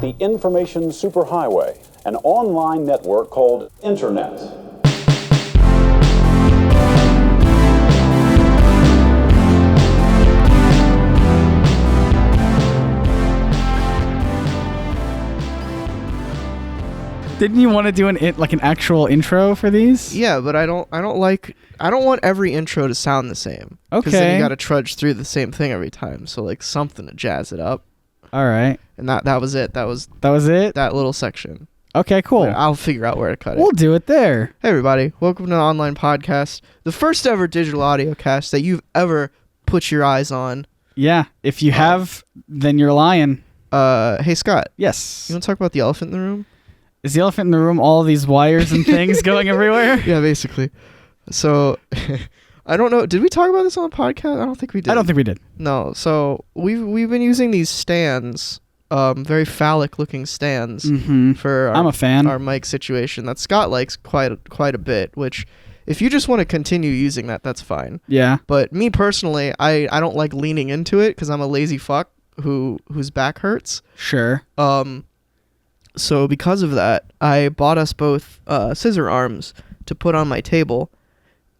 the information superhighway, an online network called Internet. Didn't you want to do an actual intro for these? Yeah, but I don't want every intro to sound the same. Okay. Because then you got to trudge through the same thing every time. So like something to jazz it up. All right. And that was it. That was it. That little section. Okay, cool. I'll figure out where to cut it. We'll do it there. Hey everybody, welcome to the online podcast, the first ever digital audio cast that you've ever put your eyes on. Yeah. If you have, then you're lying. Hey Scott. Yes. You want to talk about the elephant in the room? Is the elephant in the room all these wires and things going everywhere? Yeah, basically. So, I don't know. Did we talk about this on the podcast? I don't think we did. I don't think we did. No. So we've been using these stands, very phallic-looking stands for I'm a fan. Our mic situation that Scott likes quite a bit. Which, if you just want to continue using that, that's fine. Yeah. But me personally, I don't like leaning into it because I'm a lazy fuck whose back hurts. Sure. So because of that, I bought us both scissor arms to put on my table,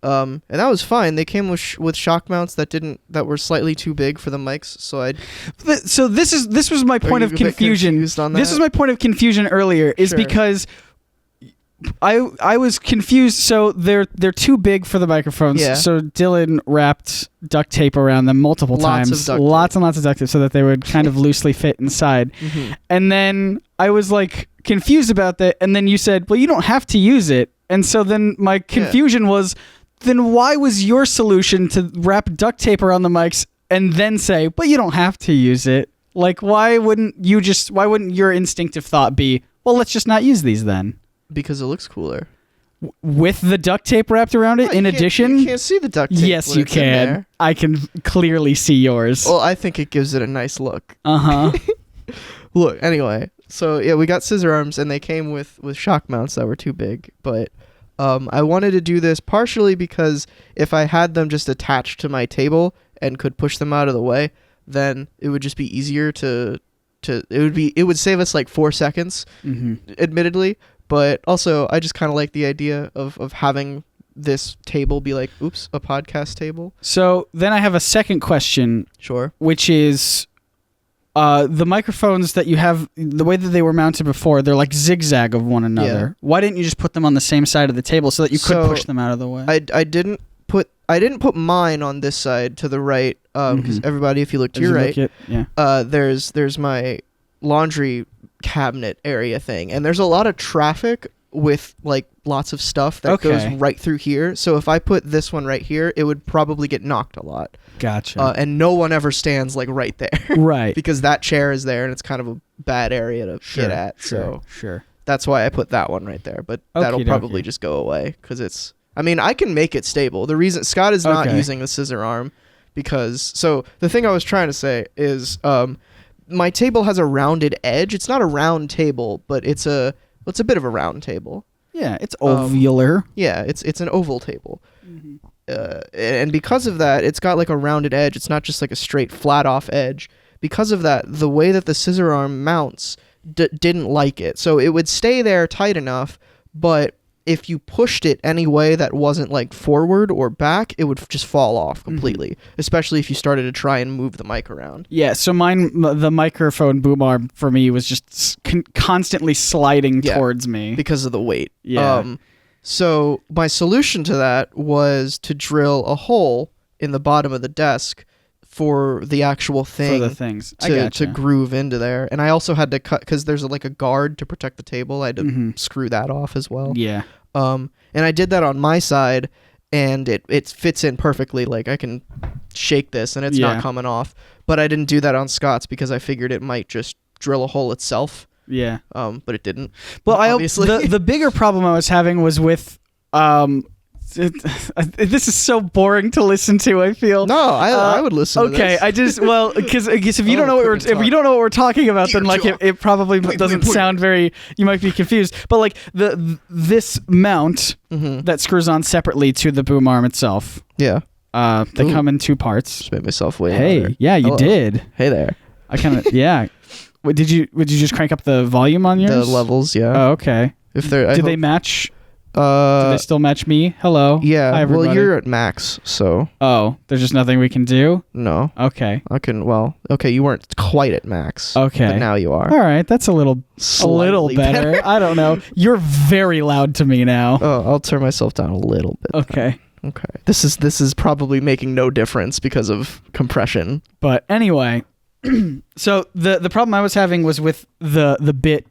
and that was fine. They came with shock mounts that were slightly too big for the mics. So this was my point of confusion. This was my point of confusion earlier. Is because I was confused. So they're too big for the microphones. Yeah. So Dylan wrapped duct tape around them multiple times, lots and lots of duct tape, so that they would kind of loosely fit inside. Mm-hmm. And then I was like confused about that. And then you said, "Well, you don't have to use it." And so then my confusion was, then why was your solution to wrap duct tape around the mics and then say, "But you don't have to use it"? Like, why wouldn't your instinctive thought be, "Well, let's just not use these then"? Because it looks cooler. With the duct tape wrapped around it, in addition? You can't see the duct tape. Yes, you can. I can clearly see yours. Well, I think it gives it a nice look. Uh-huh. Look, anyway. So, yeah, we got scissor arms, and they came with shock mounts that were too big. But I wanted to do this partially because if I had them just attached to my table and could push them out of the way, then it would just be easier it would save us like 4 seconds, admittedly. But also, I just kind of like the idea of having this table be like, oops, a podcast table. So then I have a second question. Sure. Which is the microphones that you have, the way that they were mounted before, they're like zigzag of one another. Yeah. Why didn't you just put them on the same side of the table so that you could push them out of the way? I didn't put mine on this side to the right, because everybody, if you look to your right, there's my laundry cabinet area thing, and there's a lot of traffic with like lots of stuff that goes right through here. So if I put this one right here, it would probably get knocked a lot. Gotcha. And no one ever stands like right there. Right. Because that chair is there and it's kind of a bad area to get at. So that's why I put that one right there. But that'll probably just go away because I can make it stable. The reason Scott is not using the scissor arm so the thing I was trying to say is my table has a rounded edge. It's not a round table, but it's a bit of a round table. Yeah, it's ovular. Yeah, it's an oval table. Mm-hmm. And because of that, it's got like a rounded edge. It's not just like a straight flat off edge. Because of that, the way that the scissor arm mounts didn't like it. So it would stay there tight enough, but if you pushed it any way that wasn't like forward or back, it would just fall off completely, especially if you started to try and move the mic around. Yeah, so the microphone boom arm for me was just constantly sliding towards me. Because of the weight. Yeah. So my solution to that was to drill a hole in the bottom of the desk for the actual thing. For the things. To groove into there. And I also had to cut, because there's like a guard to protect the table. I had to screw that off as well. Yeah. And I did that on my side, and it fits in perfectly. Like I can shake this and it's not coming off. But I didn't do that on Scott's because I figured it might just drill a hole itself. Yeah. But it didn't. Well, obviously. The bigger problem I was having was with this is so boring to listen to. I feel I would listen. Okay, to this. Because if you don't know what we're talking about, then like it probably doesn't sound very. You might be confused. But like this mount that screws on separately to the boom arm itself. Yeah. They come in two parts. Just made myself way. Hey, louder. yeah, you did. Hey there. I kind of yeah. Would you just crank up the volume on yours? The levels, yeah. Oh, okay. If they're, they match? Do they still match me? Hello. Yeah. Hi, everybody. Well, you're at max, so. Oh, there's just nothing we can do? No. Okay. Okay, you weren't quite at max. Okay. But now you are. All right, that's a little better. I don't know. You're very loud to me now. Oh, I'll turn myself down a little bit. Okay. Okay. This is probably making no difference because of compression. But anyway, so the problem I was having was with the bit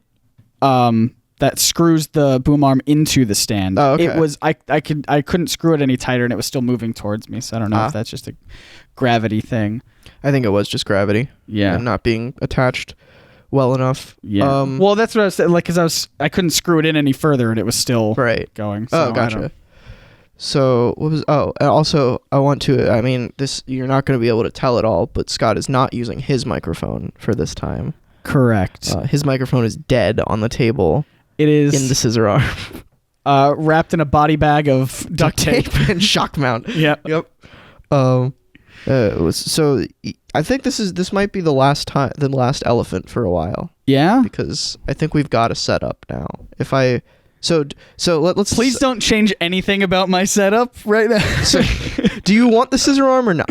that screws the boom arm into the stand. Oh, okay. It was I couldn't screw it any tighter, and it was still moving towards me. So I don't know if that's just a gravity thing. I think it was just gravity. Yeah, and not being attached well enough. Yeah. Well, that's what I was saying. Like, because I couldn't screw it in any further, and it was still going. So oh, gotcha. So what was? Oh, and also I want to. I mean, this you're not going to be able to tell it all, but Scott is not using his microphone for this time. Correct. His microphone is dead on the table. It is in the scissor arm, wrapped in a body bag of duct tape and shock mount. Yep. So I think this might be the last elephant for a while. Yeah. Because I think we've got a setup now. Let's please don't change anything about my setup right now. So, do you want the scissor arm or not?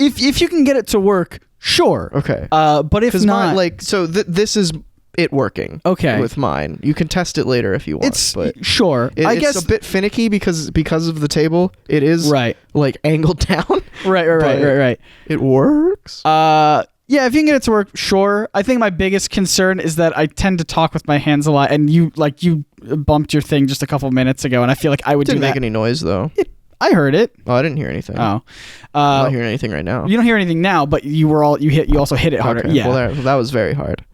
If you can get it to work, sure. Okay. But if not, this is it working. Okay. With mine, you can test it later if you want. Sure. I guess it's a bit finicky because of the table. It is like angled down. Right. It works. Yeah, if you can get it to work, sure. I think my biggest concern is that I tend to talk with my hands a lot, and you bumped your thing just a couple minutes ago, and I feel like I would do that. Didn't make any noise though. I heard it. Oh, I didn't hear anything. Oh, I'm not hearing anything right now. You don't hear anything now, but you also hit it harder. Okay. Yeah. Well, that was very hard.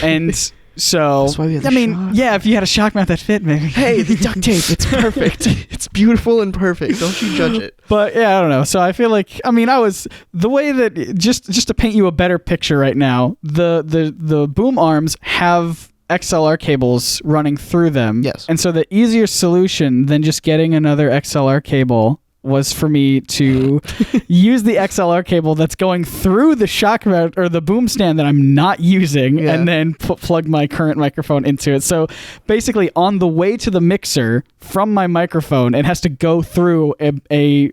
And so that's why we have the shock. If you had a shock mount that fit, maybe. Hey, the duct tape, it's perfect. It's beautiful and perfect. Don't you judge it. But yeah, I don't know. So I feel like I was the way that just to paint you a better picture right now. The boom arms have XLR cables running through them. Yes. And so the easier solution than just getting another XLR cable was for me to use the XLR cable that's going through the shock mount or the boom stand that I'm not using, and then plug my current microphone into it. So basically, on the way to the mixer from my microphone, it has to go through a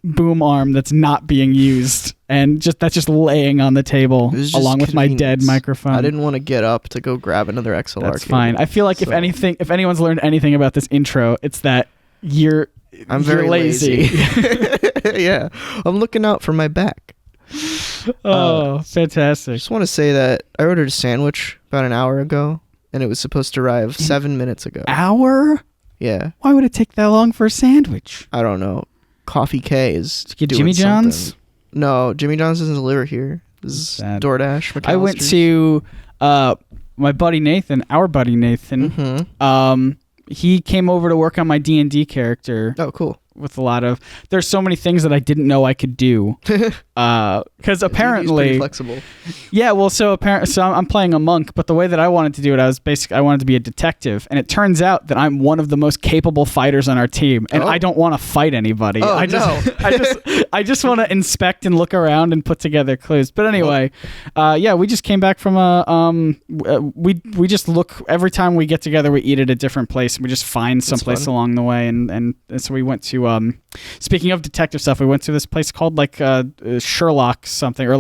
boom arm that's not being used, and that's just laying on the table along with my dead microphone. I didn't want to get up to go grab another XLR That's cable. fine. I feel like if anyone's learned anything about this intro, it's that I'm very lazy. Yeah, I'm looking out for my back. Oh, fantastic. I just want to say that I ordered a sandwich about an hour ago, and it was supposed to arrive 7 minutes ago. Hour? Yeah. Why would it take that long for a sandwich? I don't know. Coffee K is doing Jimmy John's? something. No, Jimmy John's doesn't deliver here. This is DoorDash. McAllister's. I went to my buddy Nathan, our buddy Nathan. Mm-hmm. He came over to work on my D&D character. Oh, cool. With there's so many things that I didn't know I could do. Because apparently, pretty flexible. Yeah, well, so I'm playing a monk, but the way that I wanted to do it, I wanted to be a detective, and it turns out that I'm one of the most capable fighters on our team, and I don't want to fight anybody. Oh, I just want to inspect and look around and put together clues. But anyway, we just came back from we just look every time we get together. We eat at a different place, and we just find someplace along the way, and so we went to. Speaking of detective stuff, we went to this place called Sherlock something, or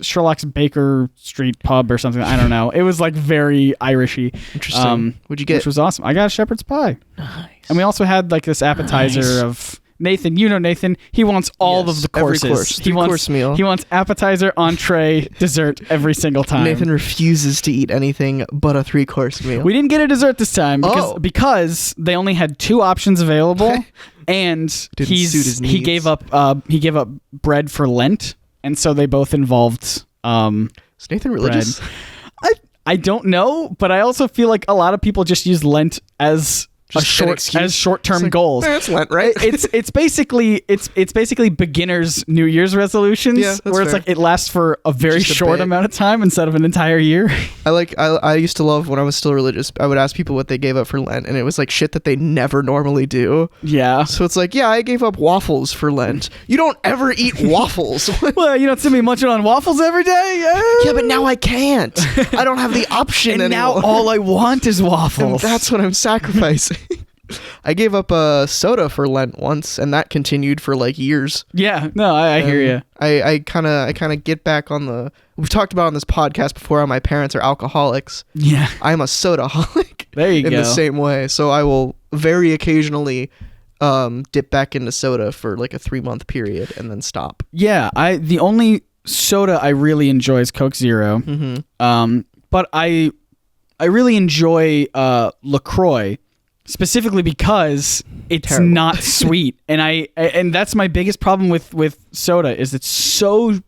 Sherlock's Baker Street Pub or something. I don't know. It was very Irishy. Interesting. What'd you get? Which was awesome. I got a shepherd's pie. Nice. And we also had this appetizer of Nathan. You know Nathan. He wants all of the courses. Every course. Three-course meal. He wants appetizer, entree, dessert every single time. Nathan refuses to eat anything but a 3-course meal. We didn't get a dessert this time because they only had 2 options available, and he gave up bread for Lent, and so they both involved. Is Nathan religious? I don't know, but I also feel like a lot of people just use Lent as short-term goals. That's Lent, right? It's basically beginners New Year's resolutions, where it's fair. like it lasts for a very Just a short bit. amount of time instead of an entire year. I used to love when I was still religious. I would ask people what they gave up for Lent, and it was like shit that they never normally do. Yeah. So it's like, I gave up waffles for Lent. You don't ever eat waffles. Well, you don't see me munching on waffles every day. Yeah, but now I can't. I don't have the option and anymore. now all I want is waffles. And that's what I'm sacrificing. I gave up soda for Lent once, and that continued for like years. Yeah, no, I hear you. I kind of get back on the. We've talked about on this podcast before how my parents are alcoholics. Yeah, I'm a soda-holic. There you go. In the same way, so I will very occasionally dip back into soda for like a 3-month period and then stop. Yeah, the only soda I really enjoy is Coke Zero. Mm-hmm. But I really enjoy LaCroix. Specifically because it's Terrible. not sweet, and that's my biggest problem with soda is it's so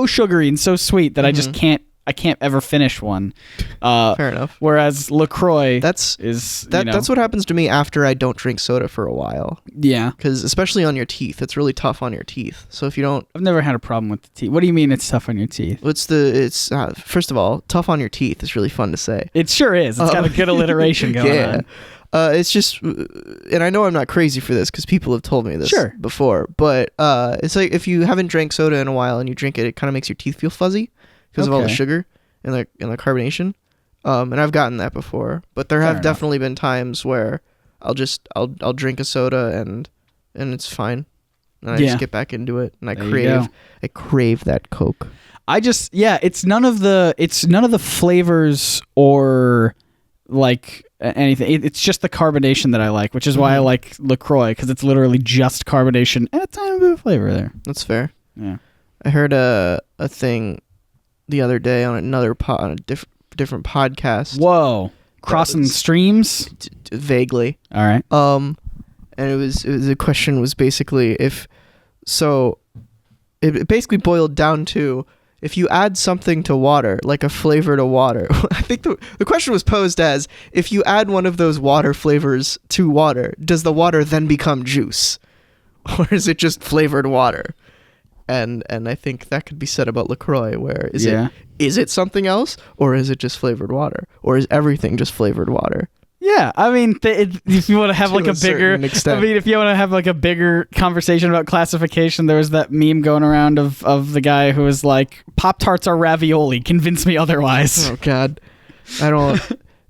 sugary and so sweet that I just can't ever finish one. Fair enough. Whereas LaCroix that's what happens to me after I don't drink soda for a while. Yeah, because especially on your teeth, it's really tough on your teeth. So if you don't, I've never had a problem with the teeth. What do you mean it's tough on your teeth? It's first of all, tough on your teeth is really fun to say. It sure is. It's got a good alliteration going on. It's just, and I know I'm not crazy for this because people have told me this before, but it's like if you haven't drank soda in a while and you drink it, it kind of makes your teeth feel fuzzy because of all the sugar and the carbonation. And I've gotten that before, but there have definitely been times where I'll drink a soda and it's fine, and I just get back into it, and I crave that Coke. It's none of the flavors or like anything. It's just the carbonation that I like, which is why I like LaCroix, because it's literally just carbonation and a tiny bit of flavor there. That's fair. Yeah. I heard a thing the other day on on a different podcast. Whoa. Crossing streams? Vaguely. All right. And the question was basically it basically boiled down to, if you add something to water, like a flavor to water, I think the question was posed as, if you add one of those water flavors to water, does the water then become juice? Or is it just flavored water? And I think that could be said about LaCroix, where is it something else, or is it just flavored water? Or is everything just flavored water? Yeah, I mean, if you want to have like a bigger, if you want to have like a bigger conversation about classification, there was that meme going around of the guy who was like, Pop-Tarts are ravioli, convince me otherwise. Oh God, I don't.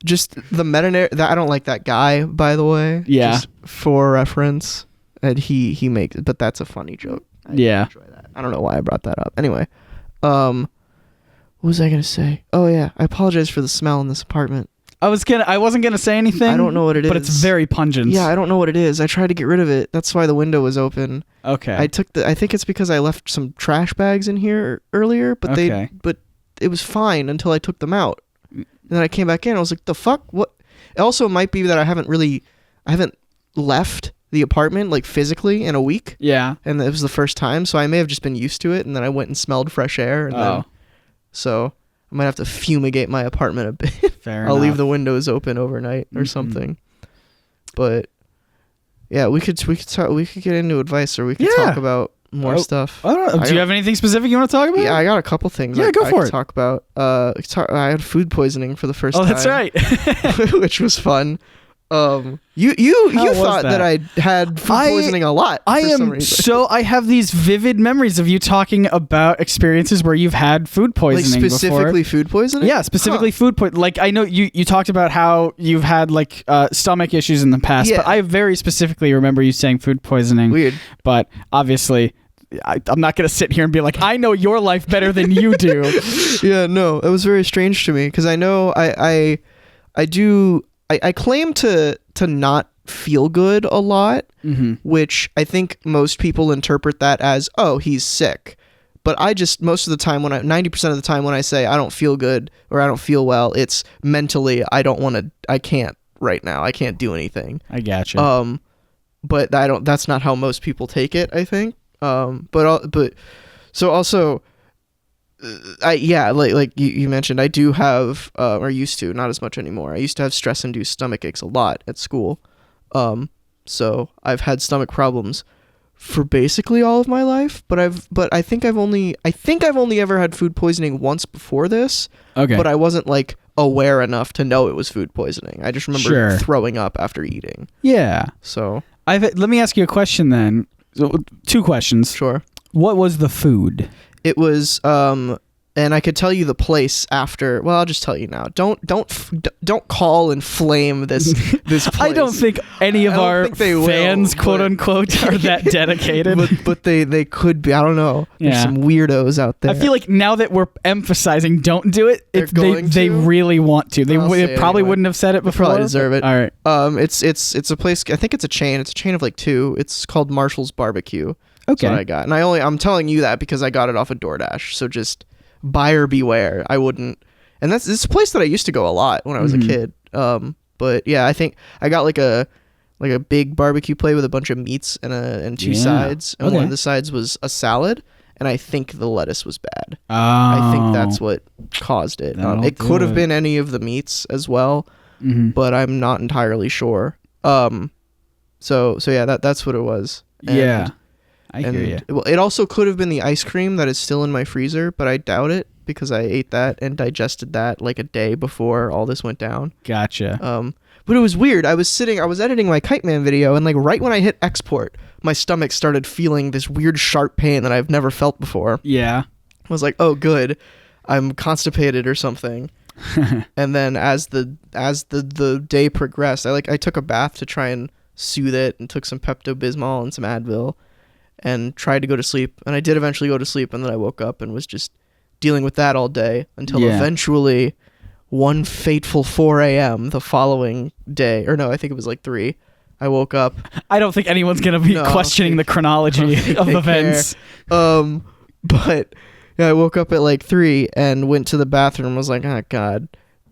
Just the I don't like that guy, by the way. Yeah. Just for reference, and he makes it, but that's a funny joke. I enjoy that. I don't know why I brought that up. Anyway, what was I gonna say? Oh yeah, I apologize for the smell in this apartment. I wasn't gonna say anything. I don't know what it is, but it's very pungent. Yeah, I don't know what it is. I tried to get rid of it. That's why the window was open. Okay. I think it's because I left some trash bags in here earlier, but it was fine until I took them out. And then I came back in. I was like, the fuck? What? It also might be that I haven't left the apartment like physically in a week. Yeah. And it was the first time, so I may have just been used to it, and then I went and smelled fresh air, and then so I might have to fumigate my apartment a bit. Fair I'll enough. leave the windows open overnight or something. But yeah, we could get into advice, or we could talk about more stuff. I don't know. Do you have anything specific you want to talk about? Yeah, I got a couple things. Yeah, go for it. Talk about. I had food poisoning for the first time. Oh, that's right. Which was fun. You thought that I had food poisoning a lot. I have these vivid memories of you talking about experiences where you've had food poisoning. Like specifically before. Food poisoning? Yeah, specifically food poisoning. Like I know you talked about how you've had like stomach issues in the past, but I very specifically remember you saying food poisoning. Weird. But obviously, I'm not going to sit here and be like, I know your life better than you do. Yeah, no, it was very strange to me because I know I claim to not feel good a lot, which I think most people interpret that as, oh, he's sick. But I just, most of the time, 90% of the time when I say I don't feel good or I don't feel well, it's mentally, I can't right now. I can't do anything. I gotcha. But that's not how most people take it, I think. But so also, like you mentioned, I do have, or used to, not as much anymore. I used to have stress-induced stomach aches a lot at school, So I've had stomach problems for basically all of my life, but I think I've only ever had food poisoning once before this. Okay. But I wasn't like aware enough to know it was food poisoning. I just remember throwing up after eating. Yeah. So let me ask you a question then. So, 2 questions. Sure. What was the food? It was and I could tell you the place after. Well, I'll just tell you now. Don't call and flame this place. I don't think any of our fans, quote unquote, are that dedicated. but they could be. I don't know. There's some weirdos out there. I feel like now that we're emphasizing don't do it, they really want to. They probably wouldn't have said it before. Probably deserve it. All right. It's a place. I think it's a chain. It's a chain of like 2. It's called Marshall's Barbecue. That's Okay. what I got. And I'm telling you that because I got it off of DoorDash. So just buyer beware. I wouldn't. And this is a place that I used to go a lot when I was a kid. But yeah, I think I got like a big barbecue plate with a bunch of meats and 2 sides. And one of the sides was a salad. And I think the lettuce was bad. Oh. I think that's what caused it. It could have been any of the meats as well, but I'm not entirely sure. So yeah, that's what it was. And, I hear you. Well, it also could have been the ice cream that is still in my freezer, but I doubt it because I ate that and digested that like a day before all this went down. Gotcha. But it was weird. I was editing my Kite Man video, and like right when I hit export, my stomach started feeling this weird sharp pain that I've never felt before. Yeah. I was like, oh, good. I'm constipated or something. And then as the day progressed, I took a bath to try and soothe it and took some Pepto-Bismol and some Advil and tried to go to sleep. And I did eventually go to sleep, and then I woke up and was just dealing with that all day until eventually one fateful 4 a.m. the following day. Or no, I think it was like 3. I woke up. I don't think anyone's going to be questioning the chronology of events. But yeah, I woke up at like 3 and went to the bathroom and was like, oh, God.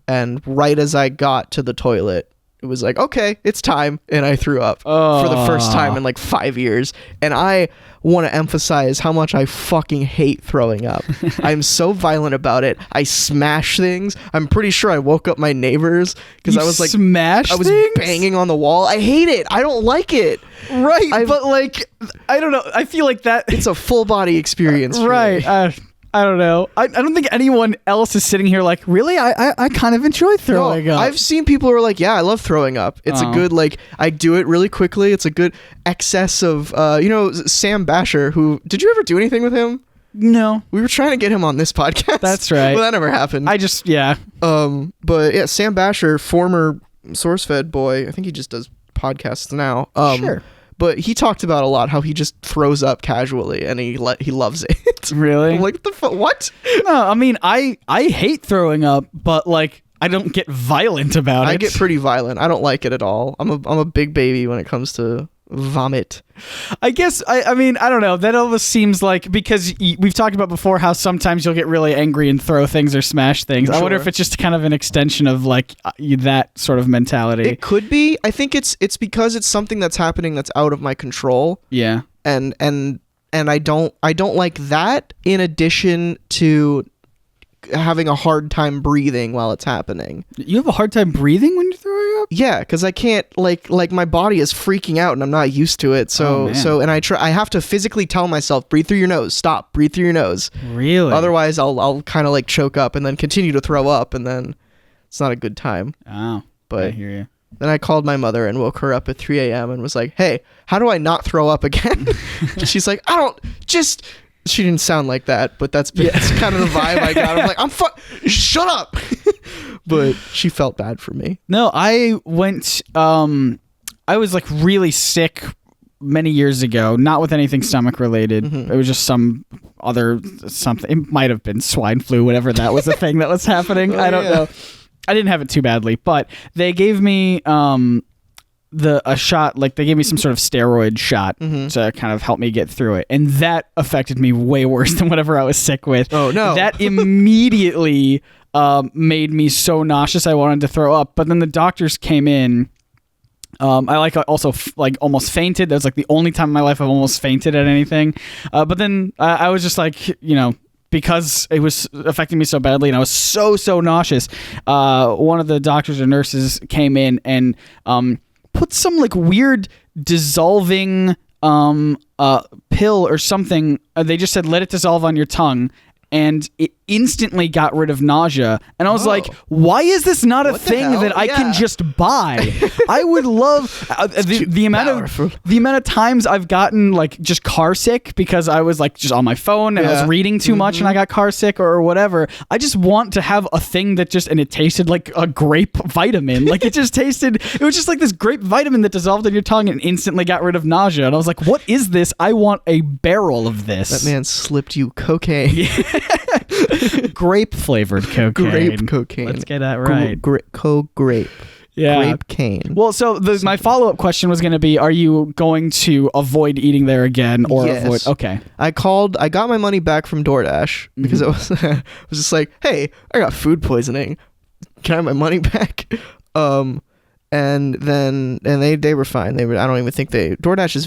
And right as I got to the toilet, it was like, okay, it's time. And I threw up for the first time in like 5 years. And I want to emphasize how much I fucking hate throwing up. I'm so violent about it. I smash things. I'm pretty sure I woke up my neighbors because I was like, I was banging on the wall. I hate it. I don't like it. Right. But like, I don't know. I feel like that. It's a full body experience. Right. I don't know. I don't think anyone else is sitting here like, really? I kind of enjoy throwing up. I've seen people who are like, yeah, I love throwing up. It's a good, like, I do it really quickly. It's a good excess of, Sam Basher, who, did you ever do anything with him? No. We were trying to get him on this podcast. That's right. Well, that never happened. But yeah, Sam Basher, former SourceFed boy, I think he just does podcasts now. Sure. But he talked about a lot how he just throws up casually and he loves it. Really? I'm like, what? No, I mean, I hate throwing up, but like I don't get violent about it. I get pretty violent. I don't like it at all. I'm a big baby when it comes to vomit. I guess I mean I don't know, that almost seems like, because we've talked about before how sometimes you'll get really angry and throw things or smash things. Sure. I wonder if it's just kind of an extension of like that sort of mentality. It could be. I think it's because it's something that's happening that's out of my control. Yeah. And I don't like that, in addition to having a hard time breathing while it's happening. You have a hard time breathing when you're throwing up? Yeah, because I can't, like my body is freaking out and I'm not used to it. So and I have to physically tell myself, breathe through your nose, stop, breathe through your nose. Really? Otherwise I'll kind of like choke up and then continue to throw up, and then it's not a good time. Oh, but I hear you. Then I called my mother and woke her up at 3 a.m. and was like, hey, how do I not throw up again? She's like, she didn't sound like that, but that's kind of the vibe I got. I'm like, shut up. But she felt bad for me. No, I went, I was like really sick many years ago, not with anything stomach related. Mm-hmm. It was just something. It might have been swine flu, whatever that was the thing that was happening. I don't know. I didn't have it too badly, but they gave me a shot, like they gave me some sort of steroid shot to kind of help me get through it, and that affected me way worse than whatever I was sick with. Oh no. That immediately made me so nauseous I wanted to throw up. But then the doctors came in. I also almost fainted. That was like the only time in my life I've almost fainted at anything. But then I was just like, because it was affecting me so badly and I was so nauseous, one of the doctors or nurses came in and put some like weird dissolving pill or something. They just said let it dissolve on your tongue, and it instantly got rid of nausea. And I was like, why is this not a thing that I can just buy? I would love the amount of times I've gotten like just car sick because I was like just on my phone and I was reading too much and I got car sick or whatever. I just want to have a thing that just, and it tasted like a grape vitamin. Like it was just like this grape vitamin that dissolved in your tongue and instantly got rid of nausea. And I was like, what is this? I want a barrel of this. That man slipped you cocaine. Grape flavored cocaine. Grape cocaine. Let's get that right. Grape. Yeah. Grape cane. Well, so my follow-up question was going to be, are you going to avoid eating there again or avoid? Okay. I got my money back from DoorDash because it was I was just like, hey, I got food poisoning. Can I have my money back? And they were fine. I don't even think DoorDash is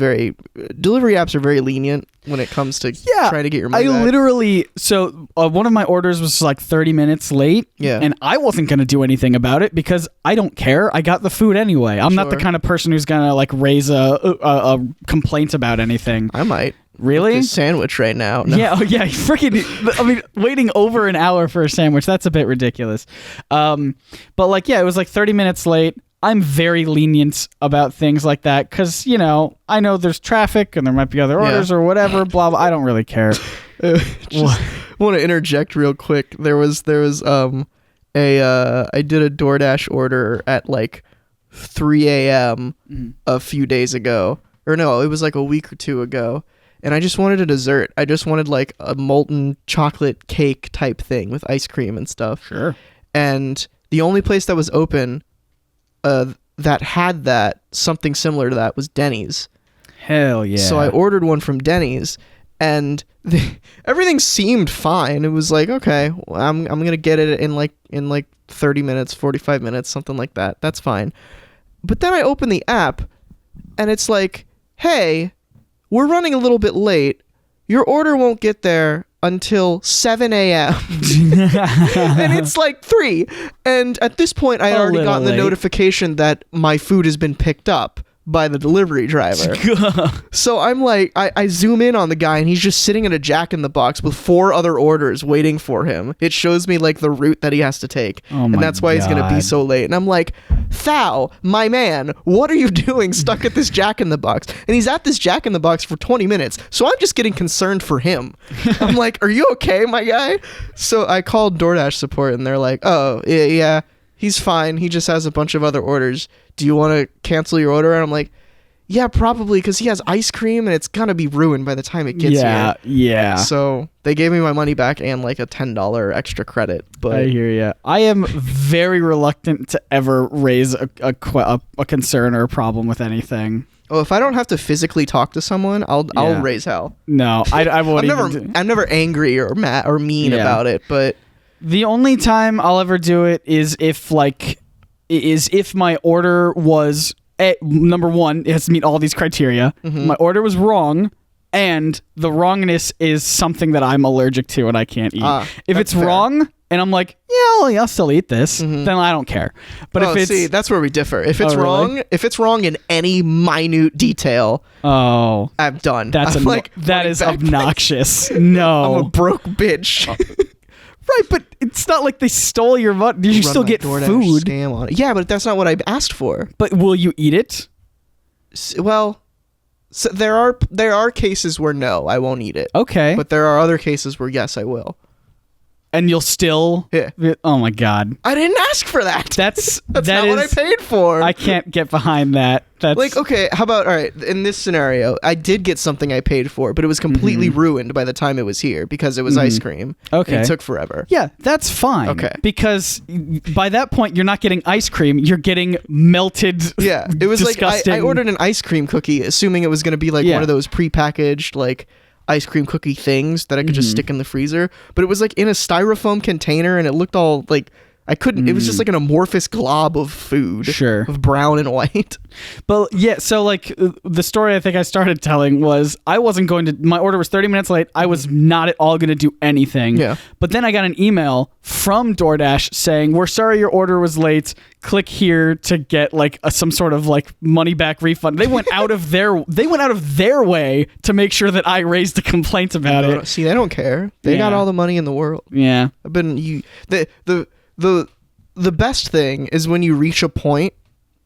delivery apps are very lenient when it comes to trying to get your money back. Literally, so one of my orders was like 30 minutes late. Yeah. And I wasn't going to do anything about it because I don't care. I got the food anyway. I'm not the kind of person who's going to like raise a complaint about anything. I might. Really? A sandwich right now. No. Yeah, freaking. I mean, waiting over an hour for a sandwich, that's a bit ridiculous. But like, yeah, it was like 30 minutes late. I'm very lenient about things like that because, you know, I know there's traffic and there might be other orders or whatever, blah, blah. I don't really care. I want to interject real quick. There was I did a DoorDash order at like 3 a.m. a few days ago. Or no, it was like a week or two ago. And I just wanted a dessert. I just wanted like a molten chocolate cake type thing with ice cream and stuff. Sure. And the only place that was open that had something similar to that was Denny's. Hell yeah. So I ordered one from Denny's and everything seemed fine. It was like, okay, well, I'm going to get it in like 30 minutes, 45 minutes, something like that. That's fine. But then I open the app and it's like, hey, we're running a little bit late. Your order won't get there until 7 a.m. and it's like 3. And at this point, I had already gotten the notification that my food has been picked up by the delivery driver. So I'm like, I zoom in on the guy and he's just sitting in a Jack in the Box with 4 other orders waiting for him. It shows me like the route that he has to take. And that's why he's going to be so late. And I'm like, Thou, my man, what are you doing stuck at this Jack in the Box? And he's at this Jack in the Box for 20 minutes. So I'm just getting concerned for him. I'm like, are you okay, my guy? So I called DoorDash support and they're like, oh, yeah, he's fine. He just has a bunch of other orders. Do you want to cancel your order? And I'm like, yeah, probably, because he has ice cream and it's going to be ruined by the time it gets here. Yeah. So they gave me my money back and like a $10 extra credit. But I hear you. I am very reluctant to ever raise a concern or a problem with anything. Oh, if I don't have to physically talk to someone, I'll raise hell. No, I won't. I'm never angry or mad or mean about it, but the only time I'll ever do it is if my order was number one, it has to meet all these criteria. My order was wrong, and the wrongness is something that I'm allergic to and I can't eat. If it's fair. Wrong, and I'm like, yeah, I'll still eat this, then I don't care. But if it's that's where we differ. If it's wrong, really? If it's wrong in any minute detail, I'm done. That is obnoxious. No, I'm a broke bitch. Right, but it's not like they stole your money. You still get food. Scam on it. Yeah, but that's not what I asked for. But will you eat it? Well, so there are cases where no, I won't eat it. Okay. But there are other cases where yes, I will. And you'll still... Yeah. Oh my God. I didn't ask for that. That's not what I paid for. I can't get behind that. That's like, okay, how about, all right, in this scenario, I did get something I paid for, but it was completely ruined by the time it was here because it was ice cream. Okay. And it took forever. Yeah, that's fine. Okay. Because by that point, you're not getting ice cream. You're getting melted. Yeah. It was disgusting. like, I ordered an ice cream cookie, assuming it was going to be like one of those prepackaged, like, ice cream cookie things that I could just stick in the freezer, but it was like in a styrofoam container and it looked all like I couldn't. It was just like an amorphous glob of food. Sure. Of brown and white. But yeah, so like the story I think I started telling was I wasn't going to, my order was 30 minutes late. I was not at all going to do anything. Yeah. But then I got an email from DoorDash saying, we're sorry your order was late. Click here to get like some sort of like money back refund. They went out of their way to make sure that I raised a complaint about it. See, they don't care. They got all the money in the world. Yeah. The best thing is when you reach a point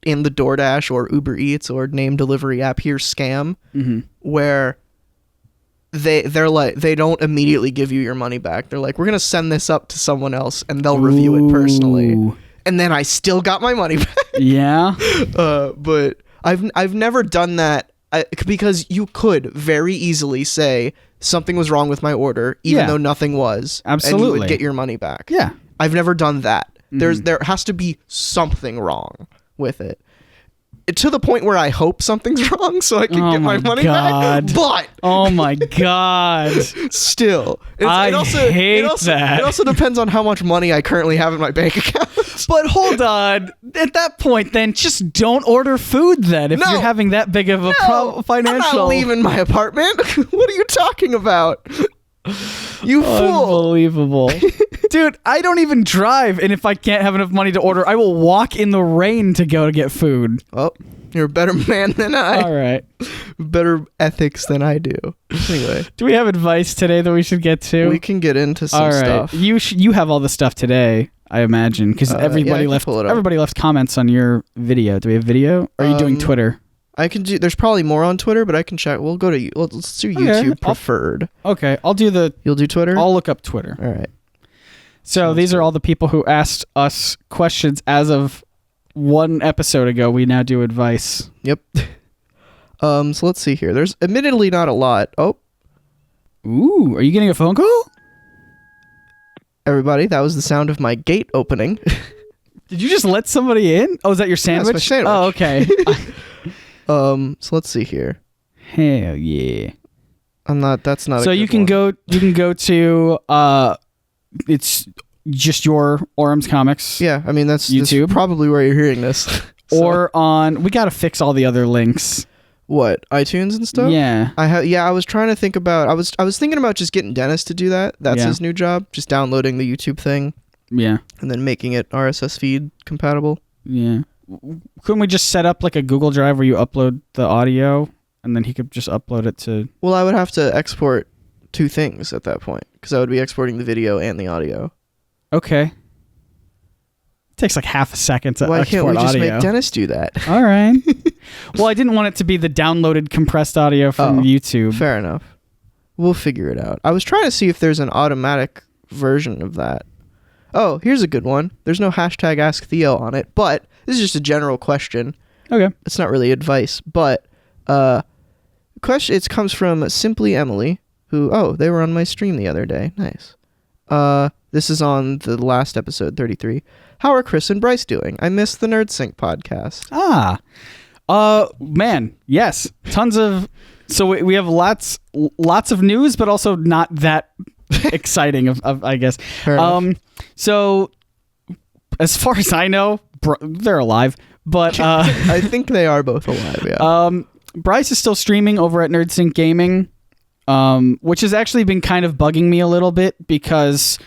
in the DoorDash or Uber Eats or name delivery app here scam where they're like, they don't immediately give you your money back. They're like, we're gonna send this up to someone else and they'll review it personally. And then I still got my money back. Yeah. But I've never done that because you could very easily say something was wrong with my order even though nothing was. Absolutely. And you would get your money back. Yeah. I've never done that. There has to be something wrong with it. To the point where I hope something's wrong so I can get my money back. But oh my god. Still. I hate that. It also depends on how much money I currently have in my bank account. But hold on. At that point, then just don't order food then if you're having that big of a financial. I'm not leaving my apartment. What are you talking about? You fool. Unbelievable. Dude, I don't even drive, and if I can't have enough money to order, I will walk in the rain to go to get food. Oh, you're a better man than I. All right. Better ethics than I do. Anyway. Do we have advice today that we should get to? We can get into some stuff. You have all the stuff today, I imagine, because everybody left comments on your video. Do we have video? Or are you doing Twitter? I can do. There's probably more on Twitter, but I can check. We'll go to. Let's do YouTube preferred. Okay, I'll do the. You'll do Twitter. I'll look up Twitter. All right. So these are all the people who asked us questions as of one episode ago. We now do advice. Yep. So let's see here. There's admittedly not a lot. Oh. Ooh, are you getting a phone call? Everybody, that was the sound of my gate opening. Did you just let somebody in? Oh, is that your sandwich? That's my sandwich. Oh, okay. So let's see here. Hell yeah. That's not so a good you can one. you can go to it's just your Orem's Comics. Yeah, I mean that's YouTube. That's probably where you're hearing this. Or on we gotta fix all the other links. What, iTunes and stuff? Yeah. I was trying to think about I was thinking about just getting Dennis to do that. That's his new job. Just downloading the YouTube thing. Yeah. And then making it RSS feed compatible. Yeah. Couldn't we just set up like a Google Drive where you upload the audio and then he could just upload it to... Well, I would have to export two things at that point because I would be exporting the video and the audio. Okay. It takes like half a second to Why export audio. Why can't we just make Dennis do that? All right. Well, I didn't want it to be the downloaded compressed audio from YouTube. Fair enough. We'll figure it out. I was trying to see if there's an automatic version of that. Oh, here's a good one. There's no hashtag Ask Theo on it, but this is just a general question. Okay. It's not really advice, but question. It comes from Simply Emily, who, they were on my stream the other day. Nice. This is on the last episode, 33. How are Chris and Bryce doing? I missed the NerdSync podcast. Man, yes. Tons of... So we have lots of news, but also not that exciting, of I guess. So as far as I know, they're alive, but... I think they are both alive, yeah. Bryce is still streaming over at NerdSync Gaming, which has actually been kind of bugging me a little bit because...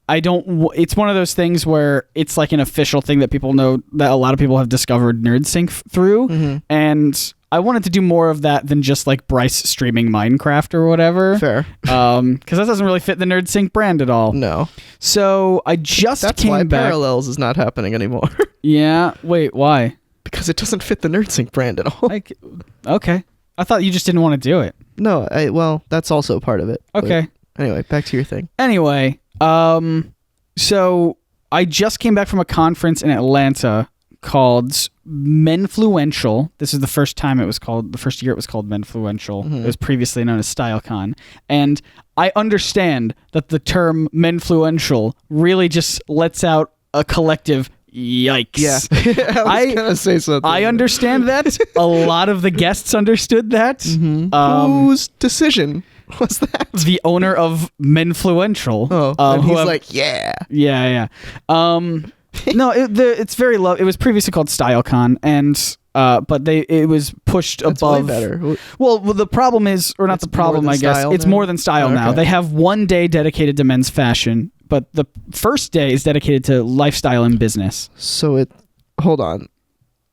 it's one of those things where it's like an official thing that people know that a lot of people have discovered NerdSync through. And I wanted to do more of that than just like Bryce streaming Minecraft or whatever. Fair. Because that doesn't really fit the NerdSync brand at all. No. So I just came back. That's why Parallels is not happening anymore. Yeah. Wait, why? Because it doesn't fit the NerdSync brand at all. Okay. I thought you just didn't want to do it. No, well, that's also part of it. Okay. Anyway, back to your thing. Anyway, so I just came back from a conference in Atlanta called Menfluential. This is the first year it was called Menfluential. It was previously known as StyleCon. And I understand that the term Menfluential really just lets out a collective yikes. Yeah. I was going to say something. I understand that. A lot of the guests understood that. Whose decision? What's that? The owner of Menfluential. And he's like, yeah. Yeah. No, it's very low. It was previously called StyleCon, and but it was pushed That's above. way better. Well, the problem is, or not It's the problem, more I than guess. style It's now? more than style now. Okay. They have one day dedicated to men's fashion, but the first day is dedicated to lifestyle and business. Hold on.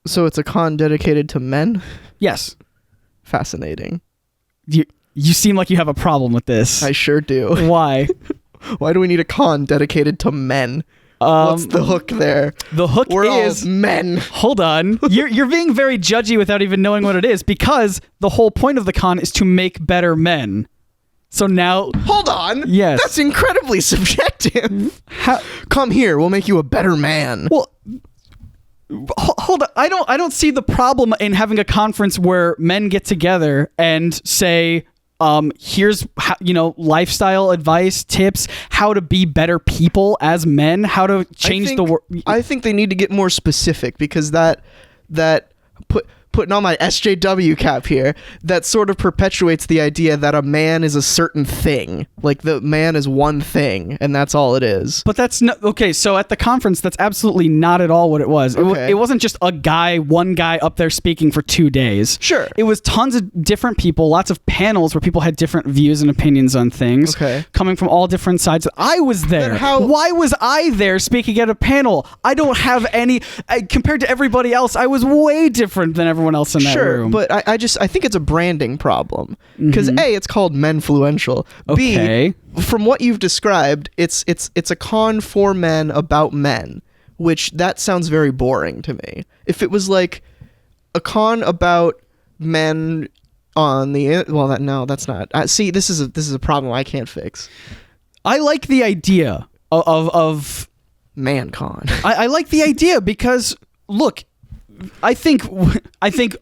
So it's a con dedicated to men? Yes. Fascinating. You seem like you have a problem with this. I sure do. Why? Why do we need a con dedicated to men? What's the hook there? The hook We're is all men. Hold on. You're being very judgy without even knowing what it is, because the whole point of the con is to make better men. So now, Hold on. Yes. That's incredibly subjective. how, Come here, we'll make you a better man. well, hold on. I don't see the problem in having a conference where men get together and say, here's how, lifestyle advice, tips, how to be better people as men, how to change the world. I think they need to get more specific, because that putting on my SJW cap here, that sort of perpetuates the idea that a man is a certain thing. Like, the man is one thing, and that's all it is. But that's not okay. So at the conference, that's absolutely not at all what it was. Okay. It wasn't just one guy up there speaking for 2 days. Sure. It was tons of different people, lots of panels where people had different views and opinions on things. Okay. Coming from all different sides. I was there. Then Why was I there speaking at a panel? I don't have any. Compared to everybody else, I was way different than everyone else in that room. But I think it's a branding problem, because A, it's called Menfluential. Okay. B, from what you've described, it's a con for men about men, which that sounds very boring to me. If it was like a con about men on the that's not. See, this is a problem I can't fix. I like the idea of ManCon. I like the idea because look. I think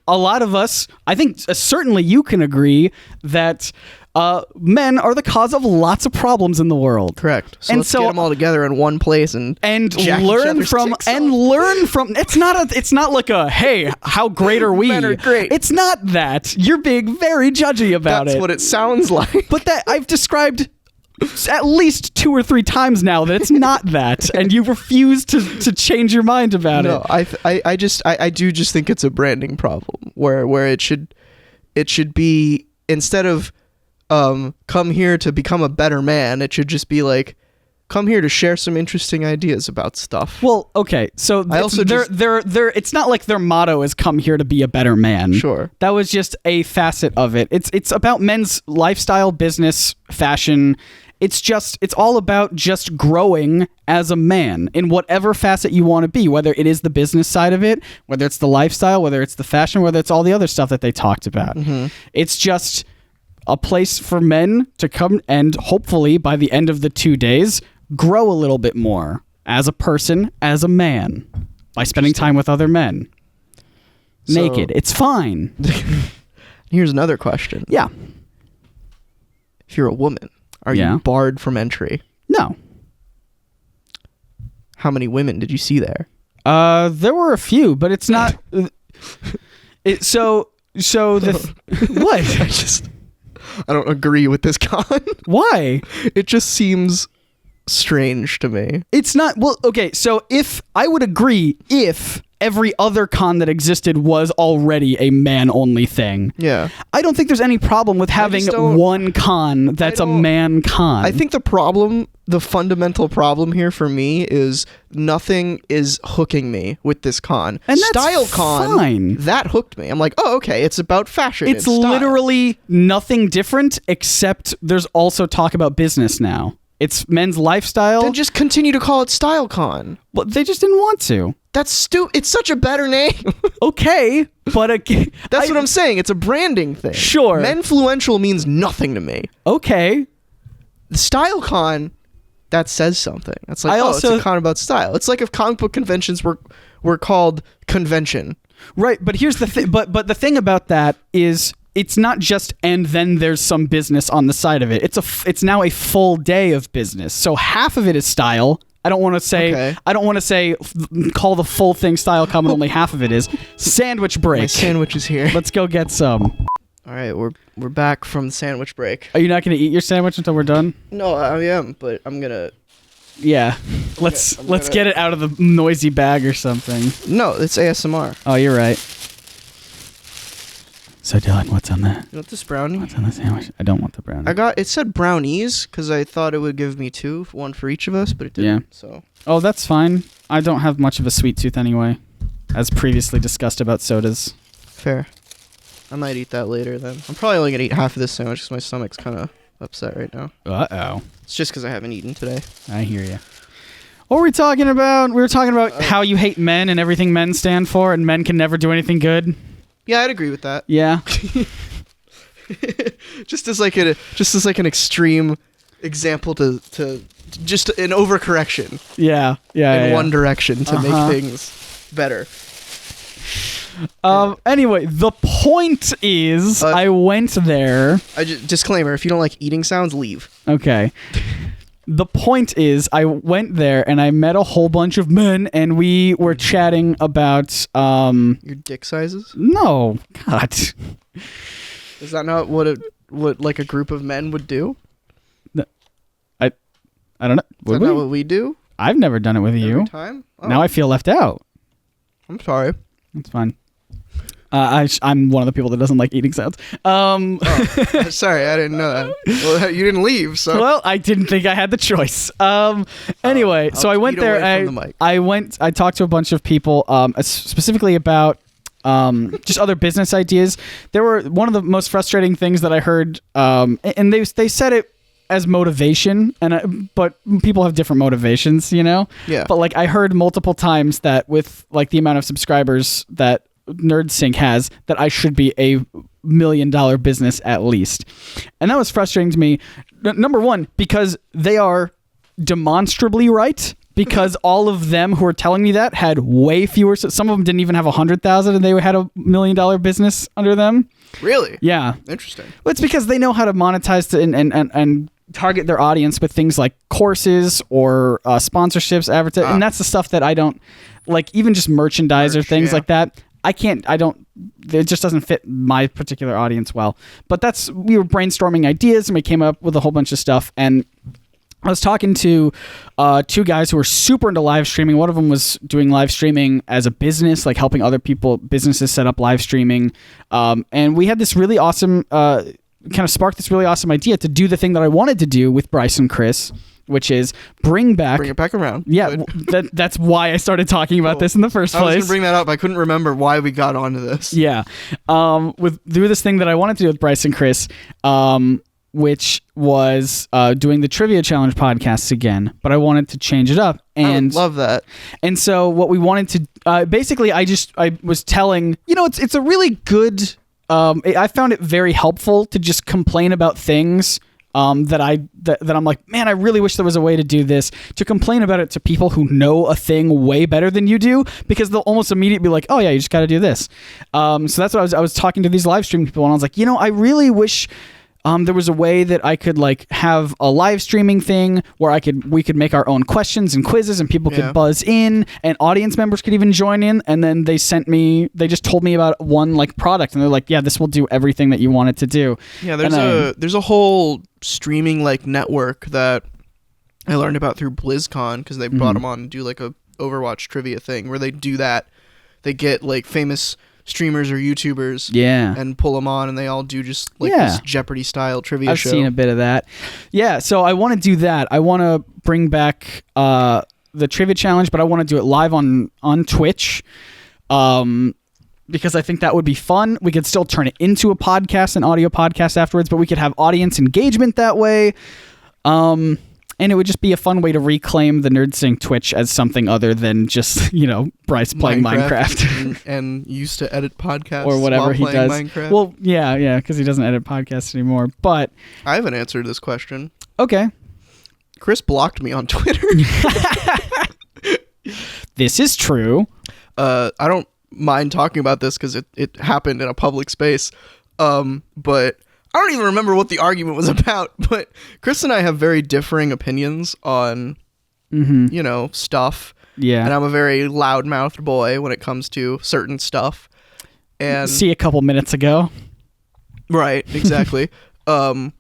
a lot of us, certainly you can agree that men are the cause of lots of problems in the world. Correct. So And let's so- get them all together in one place and jack each learn other's from dicks off. learn from. It's not like a hey, how great are we? Men are great. It's not that. You're being very judgy about That's it. what it sounds like. But that I've described at least 2 or 3 times now that it's not that, and you refuse to change your mind about No, it. I do just think it's a branding problem where it should be, instead of come here to become a better man, it should just be like, come here to share some interesting ideas about stuff. Well, okay, so it's not like their motto is "come here to be a better man." Sure. That was just a facet of it. It's about men's lifestyle, business, fashion. It's all about just growing as a man in whatever facet you want to be, whether it is the business side of it, whether it's the lifestyle, whether it's the fashion, whether it's all the other stuff that they talked about. Mm-hmm. It's just a place for men to come and hopefully by the end of the 2 days, grow a little bit more as a person, as a man, by spending time with other men. Naked. It's fine. Here's another question. Yeah. If you're a woman, are you barred from entry? No. How many women did you see there? There were a few, but it's not. What? I don't agree with this con. Why? It just seems strange to me. It's not. Well, okay. So if I would agree, if every other con that existed was already a man-only thing. Yeah. I don't think there's any problem with having one con that's a man con. I think the fundamental problem here for me is nothing is hooking me with this con. And that's StyleCon, fine. that hooked me. I'm like, oh, okay, it's about fashion. It's and style. literally nothing different, except there's also talk about business now. It's men's lifestyle. Then just continue to call it StyleCon. Well, they just didn't want to. That's stupid. It's such a better name. Okay, but that's what I'm saying. It's a branding thing. Sure. Menfluential means nothing to me. Okay. The StyleCon, that says something. That's like, it's a con about style. It's like if comic book conventions were called convention. Right, but here's the thing. But the thing about that is, it's not just and then there's some business on the side of it. It's now a full day of business. So half of it is style. I don't want to say. Okay. I don't want to say call the full thing StyleCon, and only half of it is. Sandwich break. My sandwich is here. Let's go get some. All right, we're back from the sandwich break. Are you not going to eat your sandwich until we're done? No, I am, but I'm gonna. Yeah, let's get it out of the noisy bag or something. No, it's ASMR. Oh, you're right. So Dylan, what's on that? You want this brownie? What's on the sandwich? I don't want the brownie. It said brownies because I thought it would give me 2, one for each of us, but it didn't. Yeah. So. Oh, that's fine. I don't have much of a sweet tooth anyway, as previously discussed about sodas. Fair. I might eat that later then. I'm probably only gonna eat half of this sandwich because my stomach's kind of upset right now. Uh-oh. It's just because I haven't eaten today. I hear you. What were we talking about? We were talking about how you hate men and everything men stand for, and men can never do anything good. Yeah, I'd agree with that. Yeah. just as like an extreme example to just an overcorrection. Yeah. In one direction to make things better. Anyway, the point is, I went there. Disclaimer: if you don't like eating sounds, leave. Okay. The point is, I went there and I met a whole bunch of men, and we were chatting about your dick sizes. No, God. Is that not what like a group of men would do? No, I don't know. Is that not what we do? I've never done it with you. Every time? Oh. Now I feel left out. I'm sorry. It's fine. I'm one of the people that doesn't like eating sounds. Sorry, I didn't know that. Well, you didn't leave, so. Well, I didn't think I had the choice. Anyway, so I went there. I talked to a bunch of people, specifically about just other business ideas. There were one of the most frustrating things that I heard, and they said it as motivation, but people have different motivations, you know. Yeah. But like I heard multiple times that with like the amount of subscribers that NerdSync has, that I should be a $1 million business at least. And that was frustrating to me. Number one, because they are demonstrably right, because all of them who were telling me that had way fewer. Some of them didn't even have 100,000 and they had a $1 million business under them. Really? Yeah. Interesting. Well, it's because they know how to monetize and target their audience with things like courses or sponsorships, advertising. And that's the stuff that I don't like, even just merchandise or things like that. It just doesn't fit my particular audience well. But we were brainstorming ideas and we came up with a whole bunch of stuff. And I was talking to 2 guys who were super into live streaming. One of them was doing live streaming as a business, like helping other businesses set up live streaming. And we had this really awesome, kind of sparked this really awesome idea to do the thing that I wanted to do with Bryce and Chris, which is bring it back around. Yeah, that's why I started talking about this in the first place. I was going to bring that up. I couldn't remember why we got onto this. Yeah. Do this thing that I wanted to do with Bryce and Chris, which was doing the Trivia Challenge podcasts again, but I wanted to change it up. And I love that. And so what we wanted to basically, I was telling, it's a really good. I found it very helpful to just complain about things. That I'm like, man, I really wish there was a way to do this, to complain about it to people who know a thing way better than you do, because they'll almost immediately be like, oh yeah, you just got to do this. So that's what I was talking to these live stream people, and I was like, I really wish there was a way that I could like have a live streaming thing where we could make our own questions and quizzes, and people could buzz in, and audience members could even join in. And then they just told me about one like product, and they're like, yeah, this will do everything that you want it to do. Yeah, there's a whole streaming like network that I learned about through BlizzCon, because they brought them on to do like a Overwatch trivia thing where they do that. They get like famous streamers or YouTubers and pull them on, and they all do just like this Jeopardy style trivia show. I've seen a bit of that. Yeah, so I want to do that. I want to bring back the Trivia Challenge, but I want to do it live on Twitch. Because I think that would be fun. We could still turn it into a podcast, an audio podcast afterwards, but we could have audience engagement that way. And it would just be a fun way to reclaim the NerdSync Twitch as something other than just, Bryce playing Minecraft. and used to edit podcasts or whatever he does. Minecraft. Well, yeah, because he doesn't edit podcasts anymore. But I have an answer to this question. Okay. Chris blocked me on Twitter. This is true. I don't mind talking about this because it happened in a public space. But I don't even remember what the argument was about, but Chris and I have very differing opinions on, stuff. Yeah. And I'm a very loudmouthed boy when it comes to certain stuff. And see a couple minutes ago. Right, exactly. And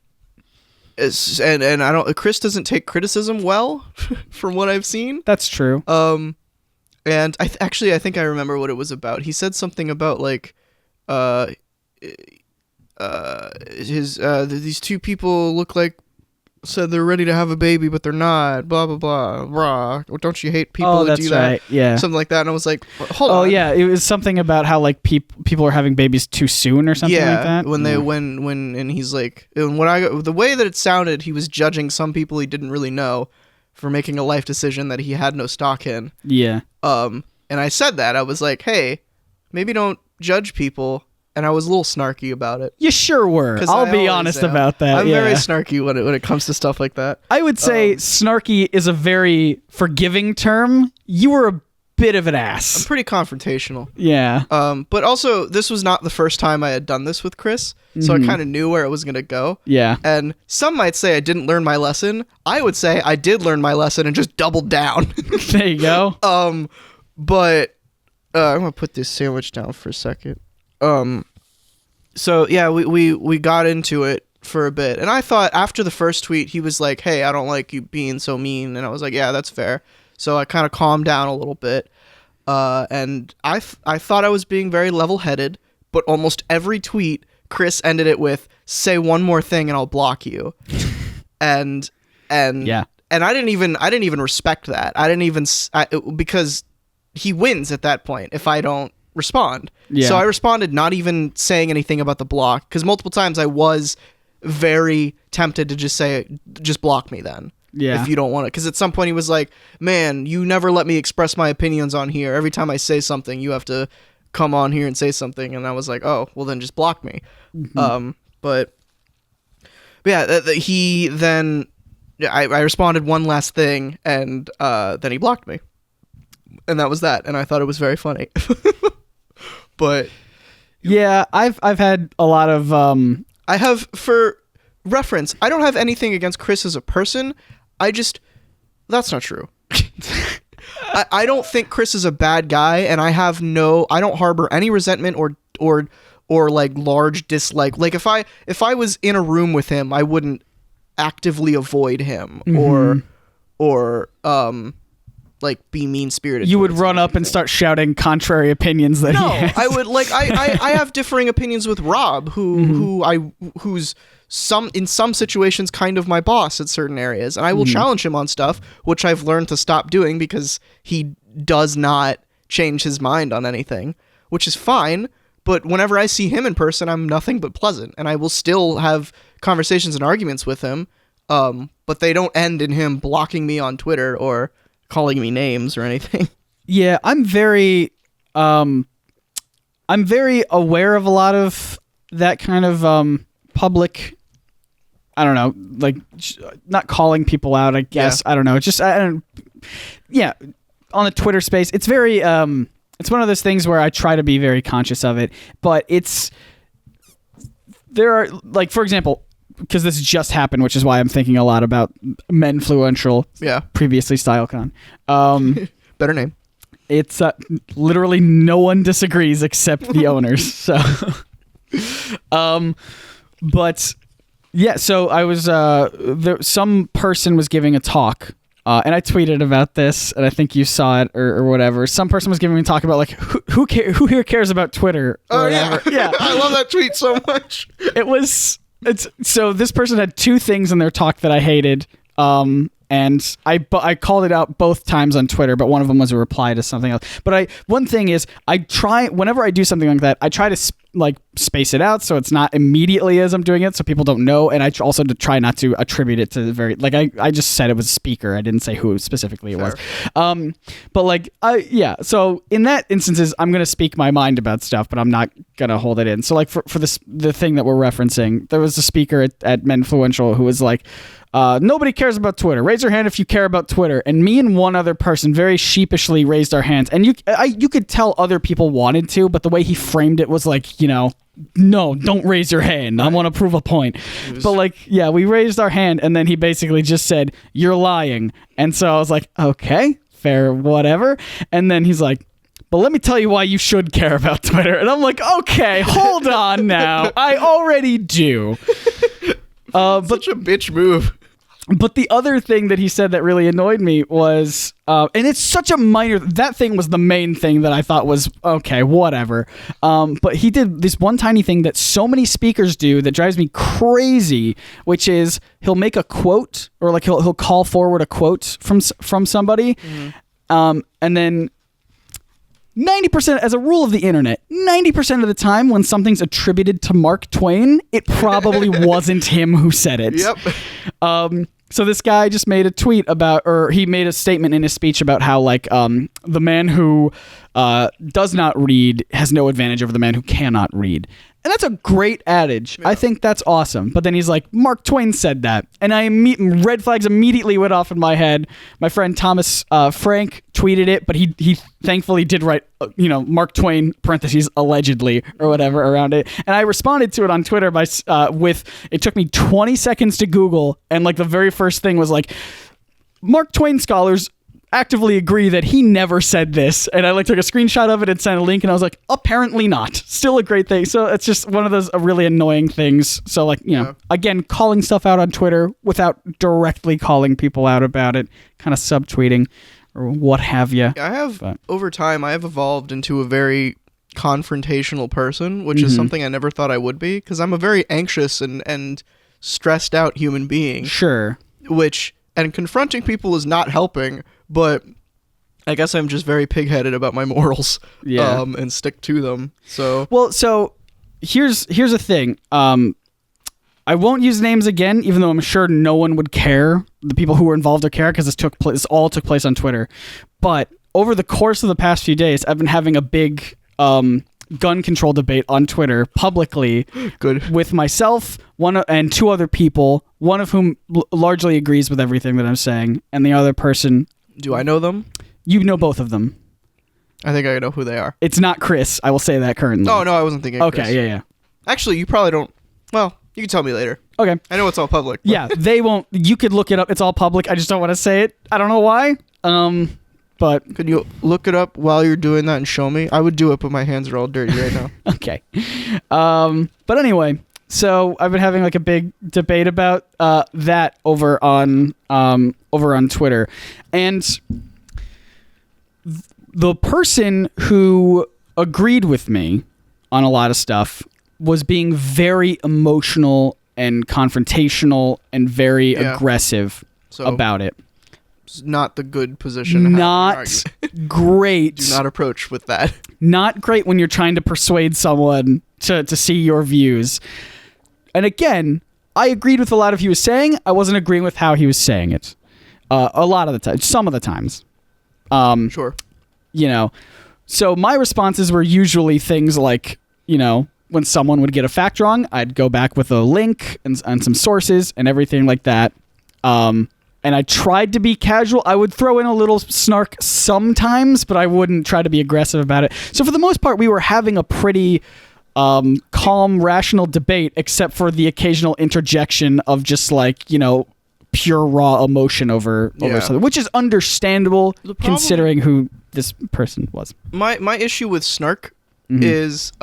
I don't. Chris doesn't take criticism well, from what I've seen. That's true. And I think I remember what it was about. He said something about like, these two people look like said they're ready to have a baby, but they're not. Blah blah blah. Rah. Don't you hate people that do that? Right. Yeah. Something like that. And I was like, hold on. Oh yeah, it was something about how like people are having babies too soon or something like that. And he's like, and the way that it sounded, he was judging some people he didn't really know for making a life decision that he had no stock in. Yeah. And I said that. I was like, hey, maybe don't judge people. And I was a little snarky about it. You sure were. I'll be honest about that. I'm very snarky when it comes to stuff like that. I would say snarky is a very forgiving term. You were a bit of an ass. I'm pretty confrontational. Yeah. But also, this was not the first time I had done this with Chris, so I kind of knew where it was going to go. Yeah. And some might say I didn't learn my lesson. I would say I did learn my lesson and just doubled down. There you go. But I'm going to put this sandwich down for a second. So yeah, we got into it for a bit, and I thought after the first tweet, he was like, hey, I don't like you being so mean. And I was like, yeah, that's fair. So I kind of calmed down a little bit. And I thought I was being very level-headed, but almost every tweet, Chris ended it with, say one more thing and I'll block you. and yeah. And I didn't even respect that. Because he wins at that point if I don't respond. Yeah. So I responded not even saying anything about the block, because multiple times I was very tempted to just say, just block me then. Yeah. If you don't want it. Because at some point he was like, man, you never let me express my opinions on here. Every time I say something, you have to come on here and say something. And I was like, oh, well then just block me. Mm-hmm. But yeah, he then... I responded one last thing, and then he blocked me. And that was that. And I thought it was very funny. But... Yeah, I've had a lot of... I have, for reference, I don't have anything against Chris as a person. That's not true. I don't think Chris is a bad guy, and I don't harbor any resentment or like large dislike. Like if I was in a room with him, I wouldn't actively avoid him or like be mean-spirited. You would run up and start shouting contrary opinions that he has. I would like I have differing opinions with Rob, who's in some situations kind of my boss at certain areas, and I will challenge him on stuff, which I've learned to stop doing because he does not change his mind on anything, which is fine. But whenever I see him in person, I'm nothing but pleasant, and I will still have conversations and arguments with him, but they don't end in him blocking me on Twitter or calling me names or anything. Yeah, I'm very aware of a lot of that kind of public, I don't know, like not calling people out, I guess. Yeah. I don't know. It's just, on the Twitter space, it's very, it's one of those things where I try to be very conscious of it, but there are, like, for example, because this just happened, which is why I'm thinking a lot about Menfluential, previously StyleCon. Better name. It's literally no one disagrees except the owners. So, but yeah, so I was some person was giving a talk. And I tweeted about this, and I think you saw it or whatever. Some person was giving me a talk about like who here cares about Twitter? Or whatever. Yeah, I love that tweet so much. So this person had two things in their talk that I hated, and I called it out both times on Twitter, but one of them was a reply to something else. But one thing is, I try whenever I do something like that, I try to space it out so it's not immediately as I'm doing it, so people don't know, and I also try not to attribute it to the very, like, I just said it was a speaker. I didn't say who specifically it was. But like, so in that instances, I'm gonna speak my mind about stuff, but I'm not gonna hold it in. So like for the thing that we're referencing, there was a speaker at Menfluential who was like, nobody cares about Twitter. Raise your hand if you care about Twitter. And me and one other person very sheepishly raised our hands. And you could tell other people wanted to, but the way he framed it was like, no, don't raise your hand. I want to prove a point. But like, yeah, we raised our hand, and then he basically just said, you're lying. And so I was like, okay, fair, whatever. And then he's like, but let me tell you why you should care about Twitter. And I'm like, okay, hold on now. I already do. Such a bitch move. But the other thing that he said that really annoyed me was, and it's such a minor, that thing was the main thing that I thought was, okay, whatever. But he did this one tiny thing that so many speakers do that drives me crazy, which is he'll make a quote, or like he'll call forward a quote from somebody, and then 90%, as a rule of the internet, 90% of the time when something's attributed to Mark Twain, it probably wasn't him who said it. Yep. So this guy just made a tweet about, or he made a statement in his speech about how, like, the man who does not read has no advantage over the man who cannot read. And that's a great adage. Yeah. I think that's awesome. But then he's like, Mark Twain said that. And red flags immediately went off in my head. My friend Thomas Frank tweeted it, but he thankfully did write, Mark Twain, parentheses, allegedly, or whatever around it. And I responded to it on Twitter it took me 20 seconds to Google. And like the very first thing was like, Mark Twain scholars actively agree that he never said this, and I took a screenshot of it and sent a link, and I was like, apparently not. Still a great thing. So it's just one of those really annoying things. So again, calling stuff out on Twitter without directly calling people out about it, kind of subtweeting or what have you. Over time, I have evolved into a very confrontational person, which is something I never thought I would be, because I'm a very anxious and stressed out human being. Sure. And confronting people is not helping, but I guess I'm just very pig-headed about my morals, and stick to them. So here's the thing. I won't use names again, even though I'm sure no one would care. The people who were involved would care, because this all took place on Twitter. But over the course of the past few days, I've been having a big gun control debate on Twitter publicly. Good. With myself, and two other people, one of whom largely agrees with everything that I'm saying, and the other person... Do I know them? You know both of them. I think I know who they are. It's not Chris. I will say that currently. Oh, no, I wasn't thinking Okay, Chris. yeah. Actually, you probably don't... Well, you can tell me later. Okay. I know it's all public. But. Yeah, they won't... You could look it up. It's all public. I just don't want to say it. I don't know why. But... Could you look it up while you're doing that and show me? I would do it, but my hands are all dirty right now. Okay. But anyway... So I've been having a big debate about that over on Twitter, and the person who agreed with me on a lot of stuff was being very emotional and confrontational and very aggressive about it. It's not the good position. Not great. Do not approach with that. Not great when you're trying to persuade someone to see your views. And again, I agreed with a lot of what he was saying. I wasn't agreeing with how he was saying it. A lot of the time. Some of the times. Sure. So my responses were usually things like, when someone would get a fact wrong, I'd go back with a link and some sources and everything like that. And I tried to be casual. I would throw in a little snark sometimes, but I wouldn't try to be aggressive about it. So for the most part, we were having a pretty... calm, rational debate, except for the occasional interjection of just pure raw emotion over something, which is understandable considering who this person was. My issue with snark is it's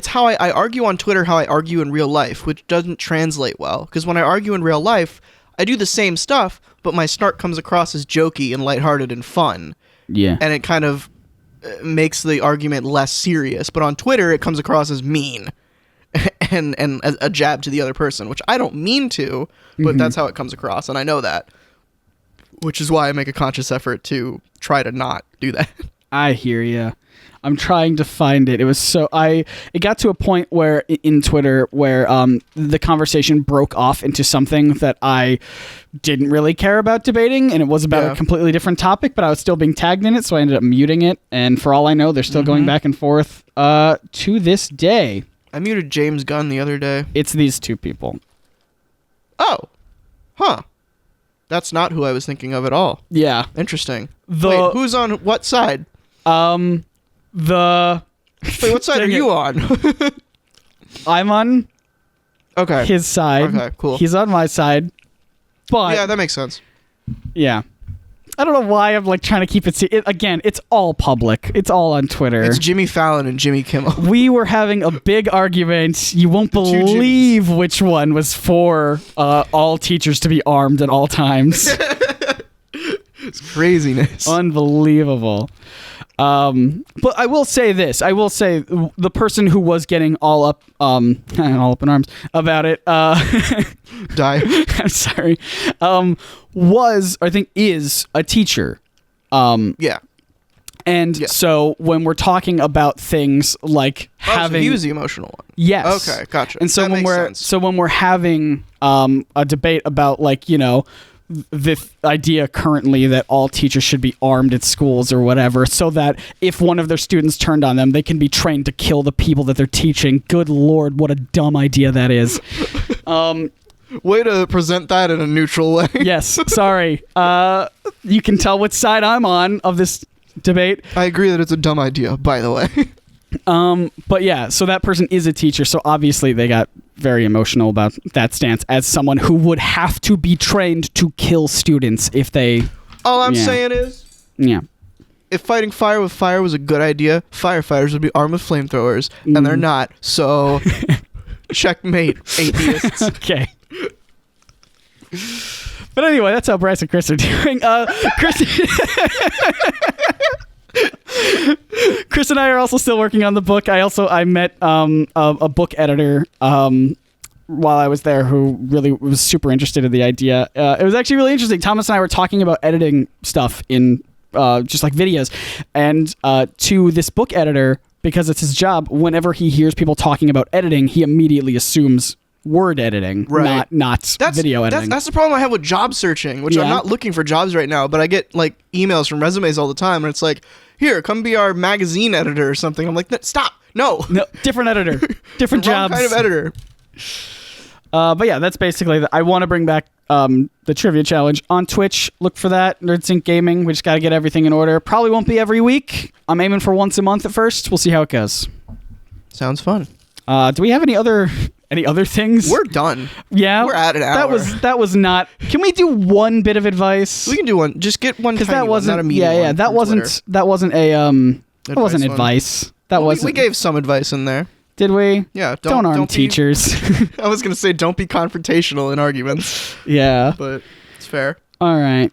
how I argue on Twitter, how I argue in real life, which doesn't translate well, because when I argue in real life, I do the same stuff, but my snark comes across as jokey and lighthearted and fun. Yeah, and it kind of makes the argument less serious, but on Twitter it comes across as mean and a jab to the other person, which I don't mean to, but that's how it comes across, and I know that, which is why I make a conscious effort to try to not do that. I hear ya. I'm trying to find it. It got to a point where in Twitter where the conversation broke off into something that I didn't really care about debating, and it was about a completely different topic, but I was still being tagged in it, so I ended up muting it, and for all I know, they're still going back and forth to this day. I muted James Gunn the other day. It's these two people. Oh. Huh. That's not who I was thinking of at all. Yeah. Interesting. Wait, who's on what side? Wait, what side are you on? I'm on his side. Okay, cool. He's on my side. But yeah, that makes sense. Yeah. I don't know why I'm like trying to keep it, again, it's all public. It's all on Twitter. It's Jimmy Fallon and Jimmy Kimmel. We were having a big argument. You won't believe which one was for all teachers to be armed at all times. It's craziness. Unbelievable. But I will say this. I will say the person who was getting all up in arms about it. Die. I'm sorry. Was, I think, is a teacher. Yeah. And so when we're talking about things like having, so he was the emotional one. Yes. Okay, gotcha. And so when we're having a debate about, like, you know, the idea currently that all teachers should be armed at schools or whatever, so that if one of their students turned on them, they can be trained to kill the people that they're teaching. Good Lord, what a dumb idea that is. Way to present that in a neutral way. Yes, sorry. You can tell which side I'm on of this debate. I agree that it's a dumb idea, by the way. But yeah, so that person is a teacher, so obviously they got very emotional about that stance as someone who would have to be trained to kill students if they... All I'm saying is... Yeah. If fighting fire with fire was a good idea, firefighters would be armed with flamethrowers, and they're not, so... Checkmate, atheists. Okay. But anyway, that's how Bryce and Chris are doing. Chris and I are also still working on the book. I met a book editor while I was there who really was super interested in the idea. It was actually really interesting. Thomas and I were talking about editing stuff in just like videos, and to this book editor, because it's his job, whenever he hears people talking about editing, he immediately assumes word editing, not video editing. That's the problem I have with job searching, which I'm not looking for jobs right now, but I get like emails from resumes all the time, and it's like, here, come be our magazine editor or something. I'm like, stop, no, different editor, different jobs, kind of editor. But yeah, that's basically I want to bring back the trivia challenge on Twitch. Look for that, NerdSync Gaming. We just got to get everything in order. Probably won't be every week. I'm aiming for once a month at first. We'll see how it goes. Sounds fun. Do we have any other things? We're done. Yeah, we're at an hour. That was not. Can we do one bit of advice? We can do one. Just get one. Because that wasn't. Not a meeting one that wasn't. Twitter. That wasn't a That wasn't advice. That wasn't. We gave some advice in there. Did we? Yeah. Don't arm teachers. I was gonna say don't be confrontational in arguments. Yeah. But it's fair. All right.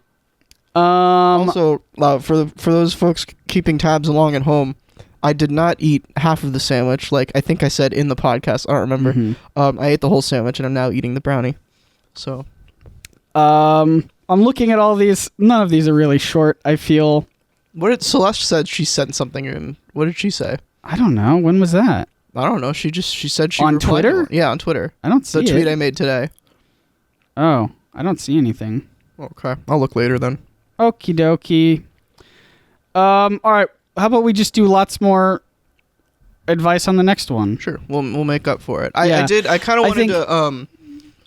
Also, for those folks keeping tabs along at home, I did not eat half of the sandwich. Like I think I said in the podcast. I don't remember. Mm-hmm. I ate the whole sandwich, and I'm now eating the brownie. So. I'm looking at all these. None of these are really short. I feel. What did Celeste said? She sent something in. What did she say? I don't know. When was that? I don't know. She said she on Twitter. Yeah, on Twitter. I don't see the tweet I made today. Oh, I don't see anything. Okay, I'll look later then. Okie dokie. All right. How about we just do lots more advice on the next one? Sure. We'll make up for it. I kind of wanted to.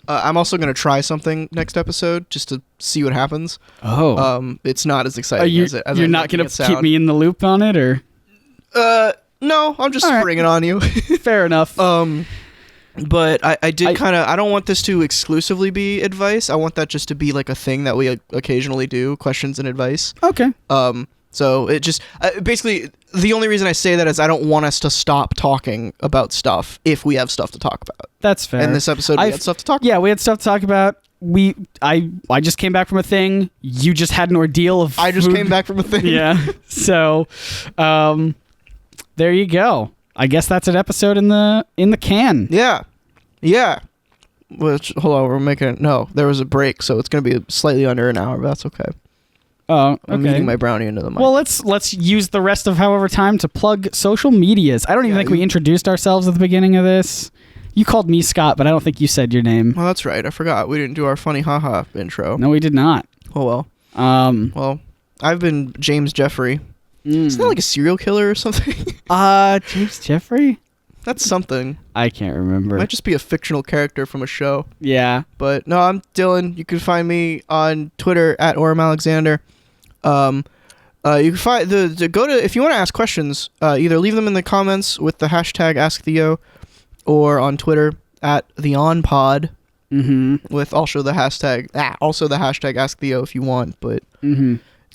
I'm also gonna try something next episode just to see what happens. Oh. It's not as exciting as it. You're not gonna keep me in the loop on it, or? No, I'm just springing it on you. Fair enough. But I did kind of. I don't want this to exclusively be advice. I want that just to be like a thing that we occasionally do, questions and advice. Okay. So it just basically the only reason I say that is I don't want us to stop talking about stuff if we have stuff to talk about. That's fair. And this episode we had stuff to talk about. Yeah, we had stuff to talk about. I just came back from a thing. You just had an ordeal of I just food. came back from a thing. Yeah. So, there you go. I guess that's an episode in the can. Yeah. Which hold on, we're making it. No, there was a break, so it's gonna be slightly under an hour, but that's okay. Oh, okay. I'm eating my brownie into the mic. Well, let's use the rest of however time to plug social medias. I don't even think we introduced ourselves at the beginning of this. You called me Scott, but I don't think you said your name. Oh, that's right. I forgot. We didn't do our funny haha intro. No, we did not. Oh well. Well, I've been James Jeffrey. Isn't that like a serial killer or something? James Jeffrey? That's something. I can't remember. Might just be a fictional character from a show. Yeah. But no, I'm Dylan. You can find me on Twitter at @OrmAlexander. You can find go to if you want to ask questions, either leave them in the comments with the hashtag AskTheo, or on Twitter at TheOnPod. Mm-hmm. With also the hashtag AskTheo if you want. But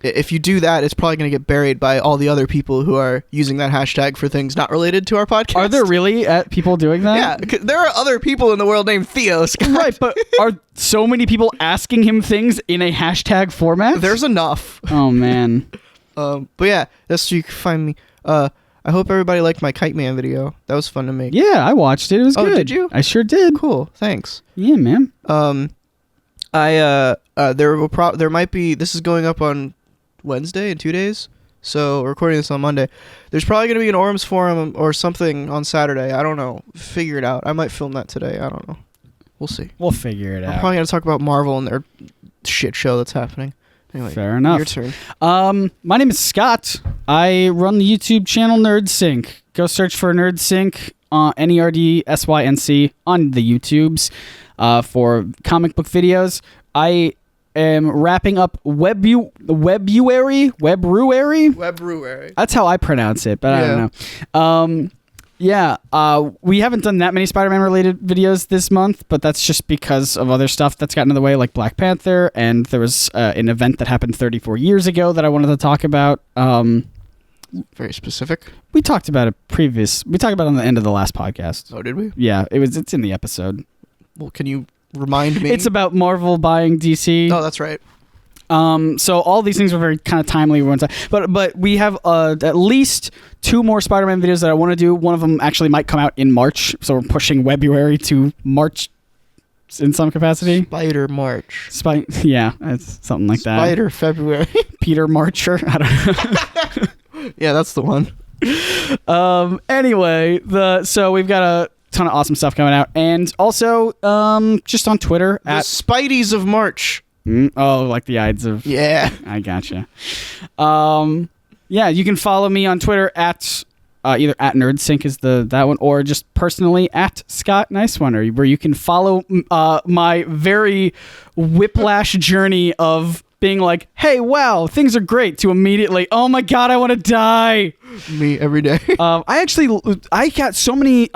if you do that, it's probably going to get buried by all the other people who are using that hashtag for things not related to our podcast. Are there really people doing that? Yeah, there are other people in the world named Theo, Scott. Right, but are so many people asking him things in a hashtag format? There's enough. Oh, man. But yeah, that's where you can find me. I hope everybody liked my Kite Man video. That was fun to make. Yeah, I watched it. It was good. Oh, did you? I sure did. Cool. Thanks. Yeah, man. There might be, this is going up on Wednesday in 2 days, so we're recording this on Monday. There's probably going to be an Orms forum or something on Saturday. I don't know. Figure it out. I might film that today. I don't know. We'll see. We'll figure it out. I'm probably going to talk about Marvel and their shit show that's happening. Anyway, fair enough. Your turn. My name is Scott. I run the YouTube channel NerdSync. Go search for NerdSync, NERDSYNC on the YouTubes for comic book videos. I am wrapping up Webruary. That's how I pronounce it, but I don't know. We haven't done that many Spider-Man related videos this month, but that's just because of other stuff that's gotten in the way, like Black Panther, and there was an event that happened 34 years ago that I wanted to talk about. Very specific. We talked about it we talked about it on the end of the last podcast. Oh, did we? Yeah, it's in the episode. Well, can you remind me? It's about Marvel buying DC. Oh, that's right. So all these things were very kind of timely. But we have at least 2 more Spider-Man videos that I want to do. One of them actually might come out in March, so we're pushing February to March in some capacity. Spider March. Yeah, it's something like that. Spider February. Peter Marcher. I don't know. Yeah, that's the one. Anyway, so we've got a ton of awesome stuff coming out, and also just on Twitter the Spideys of March. Like the Ides of... Yeah. I gotcha. You can follow me on Twitter at either at NerdSync is that one, or just personally at Scott Niceoner, where you can follow my very whiplash journey of being like, hey, wow, things are great, to immediately, oh my God, I want to die. Me every day. I got so many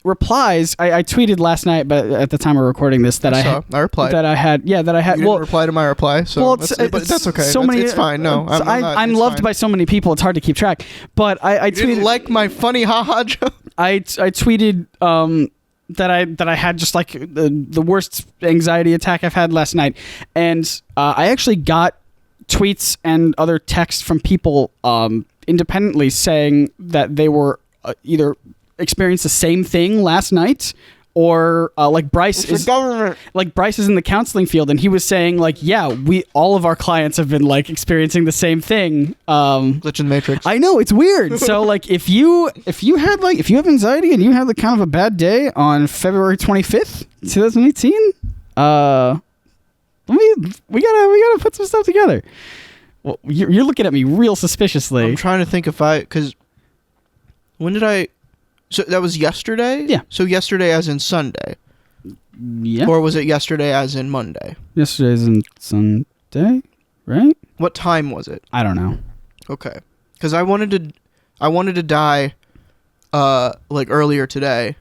replies. I tweeted last night, but at the time we're recording this, that I replied. That I had. You didn't reply to my reply, so but that's okay. It's fine. No, I'm loved by so many people. It's hard to keep track. But I tweeted, didn't like my funny haha joke. I tweeted that I had just like the worst anxiety attack I've had last night, and I actually got tweets and other texts from people independently saying that they were either experienced the same thing last night, or like Bryce is in the counseling field, and he was saying like, yeah, all of our clients have been like experiencing the same thing. Glitch in the Matrix. I know, it's weird. So like if you have anxiety and you had like kind of a bad day on February 25th, 2018, we gotta put some stuff together. Well, you're looking at me real suspiciously. I'm trying to think because when did I? So that was yesterday? Yeah. So yesterday as in Sunday? Yeah. Or was it yesterday as in Monday? Yesterday as in Sunday, right? What time was it? I don't know. Okay. Because I wanted to die like earlier today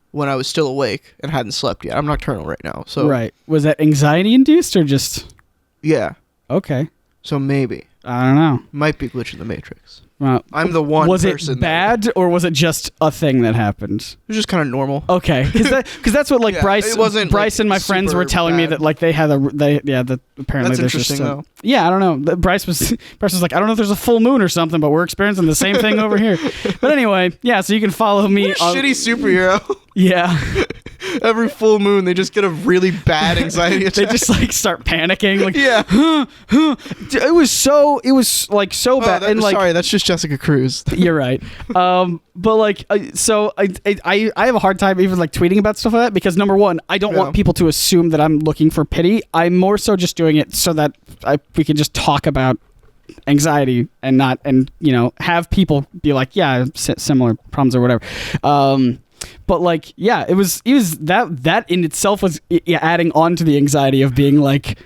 when I was still awake and hadn't slept yet. I'm nocturnal right now. So right. Was that anxiety induced or just... Yeah. Okay. So maybe. I don't know. Might be Glitch in the Matrix. Well, I'm the one person. Was it bad, or was it just a thing that happened? It was just kind of normal. Okay, because that's what like Bryce and my friends were telling me that like they had apparently that's there's interesting just though. Yeah, I don't know. Bryce was like, I don't know if there's a full moon or something, but we're experiencing the same thing over here. But anyway, yeah. So you can follow me. Shitty superhero. Yeah. Every full moon, they just get a really bad anxiety attack. They just like start panicking. Like, yeah. It was so bad. And like, sorry, that's just Jessica Cruz. You're right. But like, so I have a hard time even like tweeting about stuff like that, because number one, I don't want people to assume that I'm looking for pity. I'm more so just doing it so that we can just talk about anxiety and have people be like, yeah, similar problems or whatever. But like, yeah, it was that in itself was adding on to the anxiety of being like,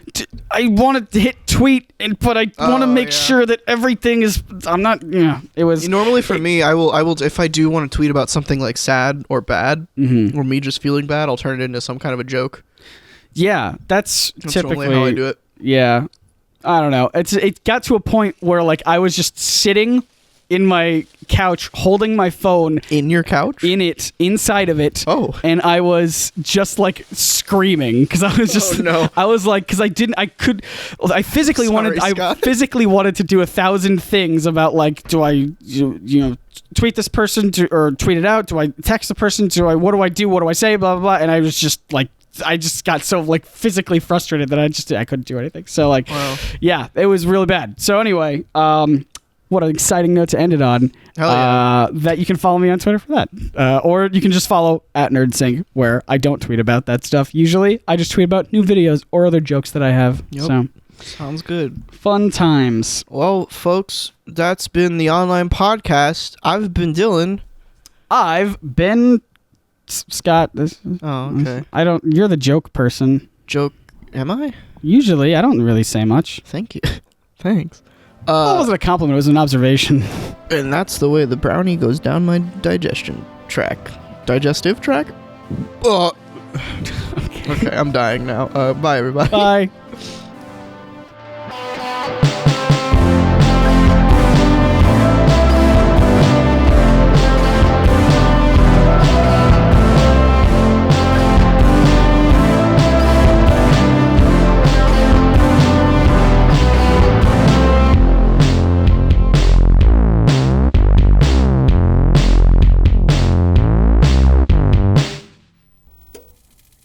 I wanted to hit tweet, but I want to make sure that everything is. I'm not. Yeah, it was. Normally for me, I will if I do want to tweet about something like sad or bad, or me just feeling bad, I'll turn it into some kind of a joke. Yeah, that's typically how I do it. Yeah. I don't know. It got to a point where like I was just sitting in my couch holding my phone in your couch inside of it. Oh. And I was just like screaming because I was just I was like because I physically wanted to do 1,000 things about like do I tweet this person or tweet it out, do I text the person, what do I do, what do I say, blah blah blah, and I was just like I just got so like physically frustrated that I couldn't do anything. So like yeah, it was really bad. So anyway, what an exciting note to end it on. Hell yeah. That you can follow me on Twitter for that. Or you can just follow @NerdSync, where I don't tweet about that stuff. Usually, I just tweet about new videos or other jokes that I have. Yep. So sounds good. Fun times. Well, folks, that's been the online podcast. I've been Dylan. I've been Scott. Okay. You're the joke person. Joke? Am I? Usually, I don't really say much. Thank you. Thanks. That wasn't a compliment. It was an observation. And that's the way the brownie goes down my digestive track. Okay, I'm dying now. Bye, everybody. Bye.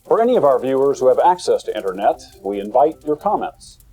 For any of our viewers who have access to internet, we invite your comments.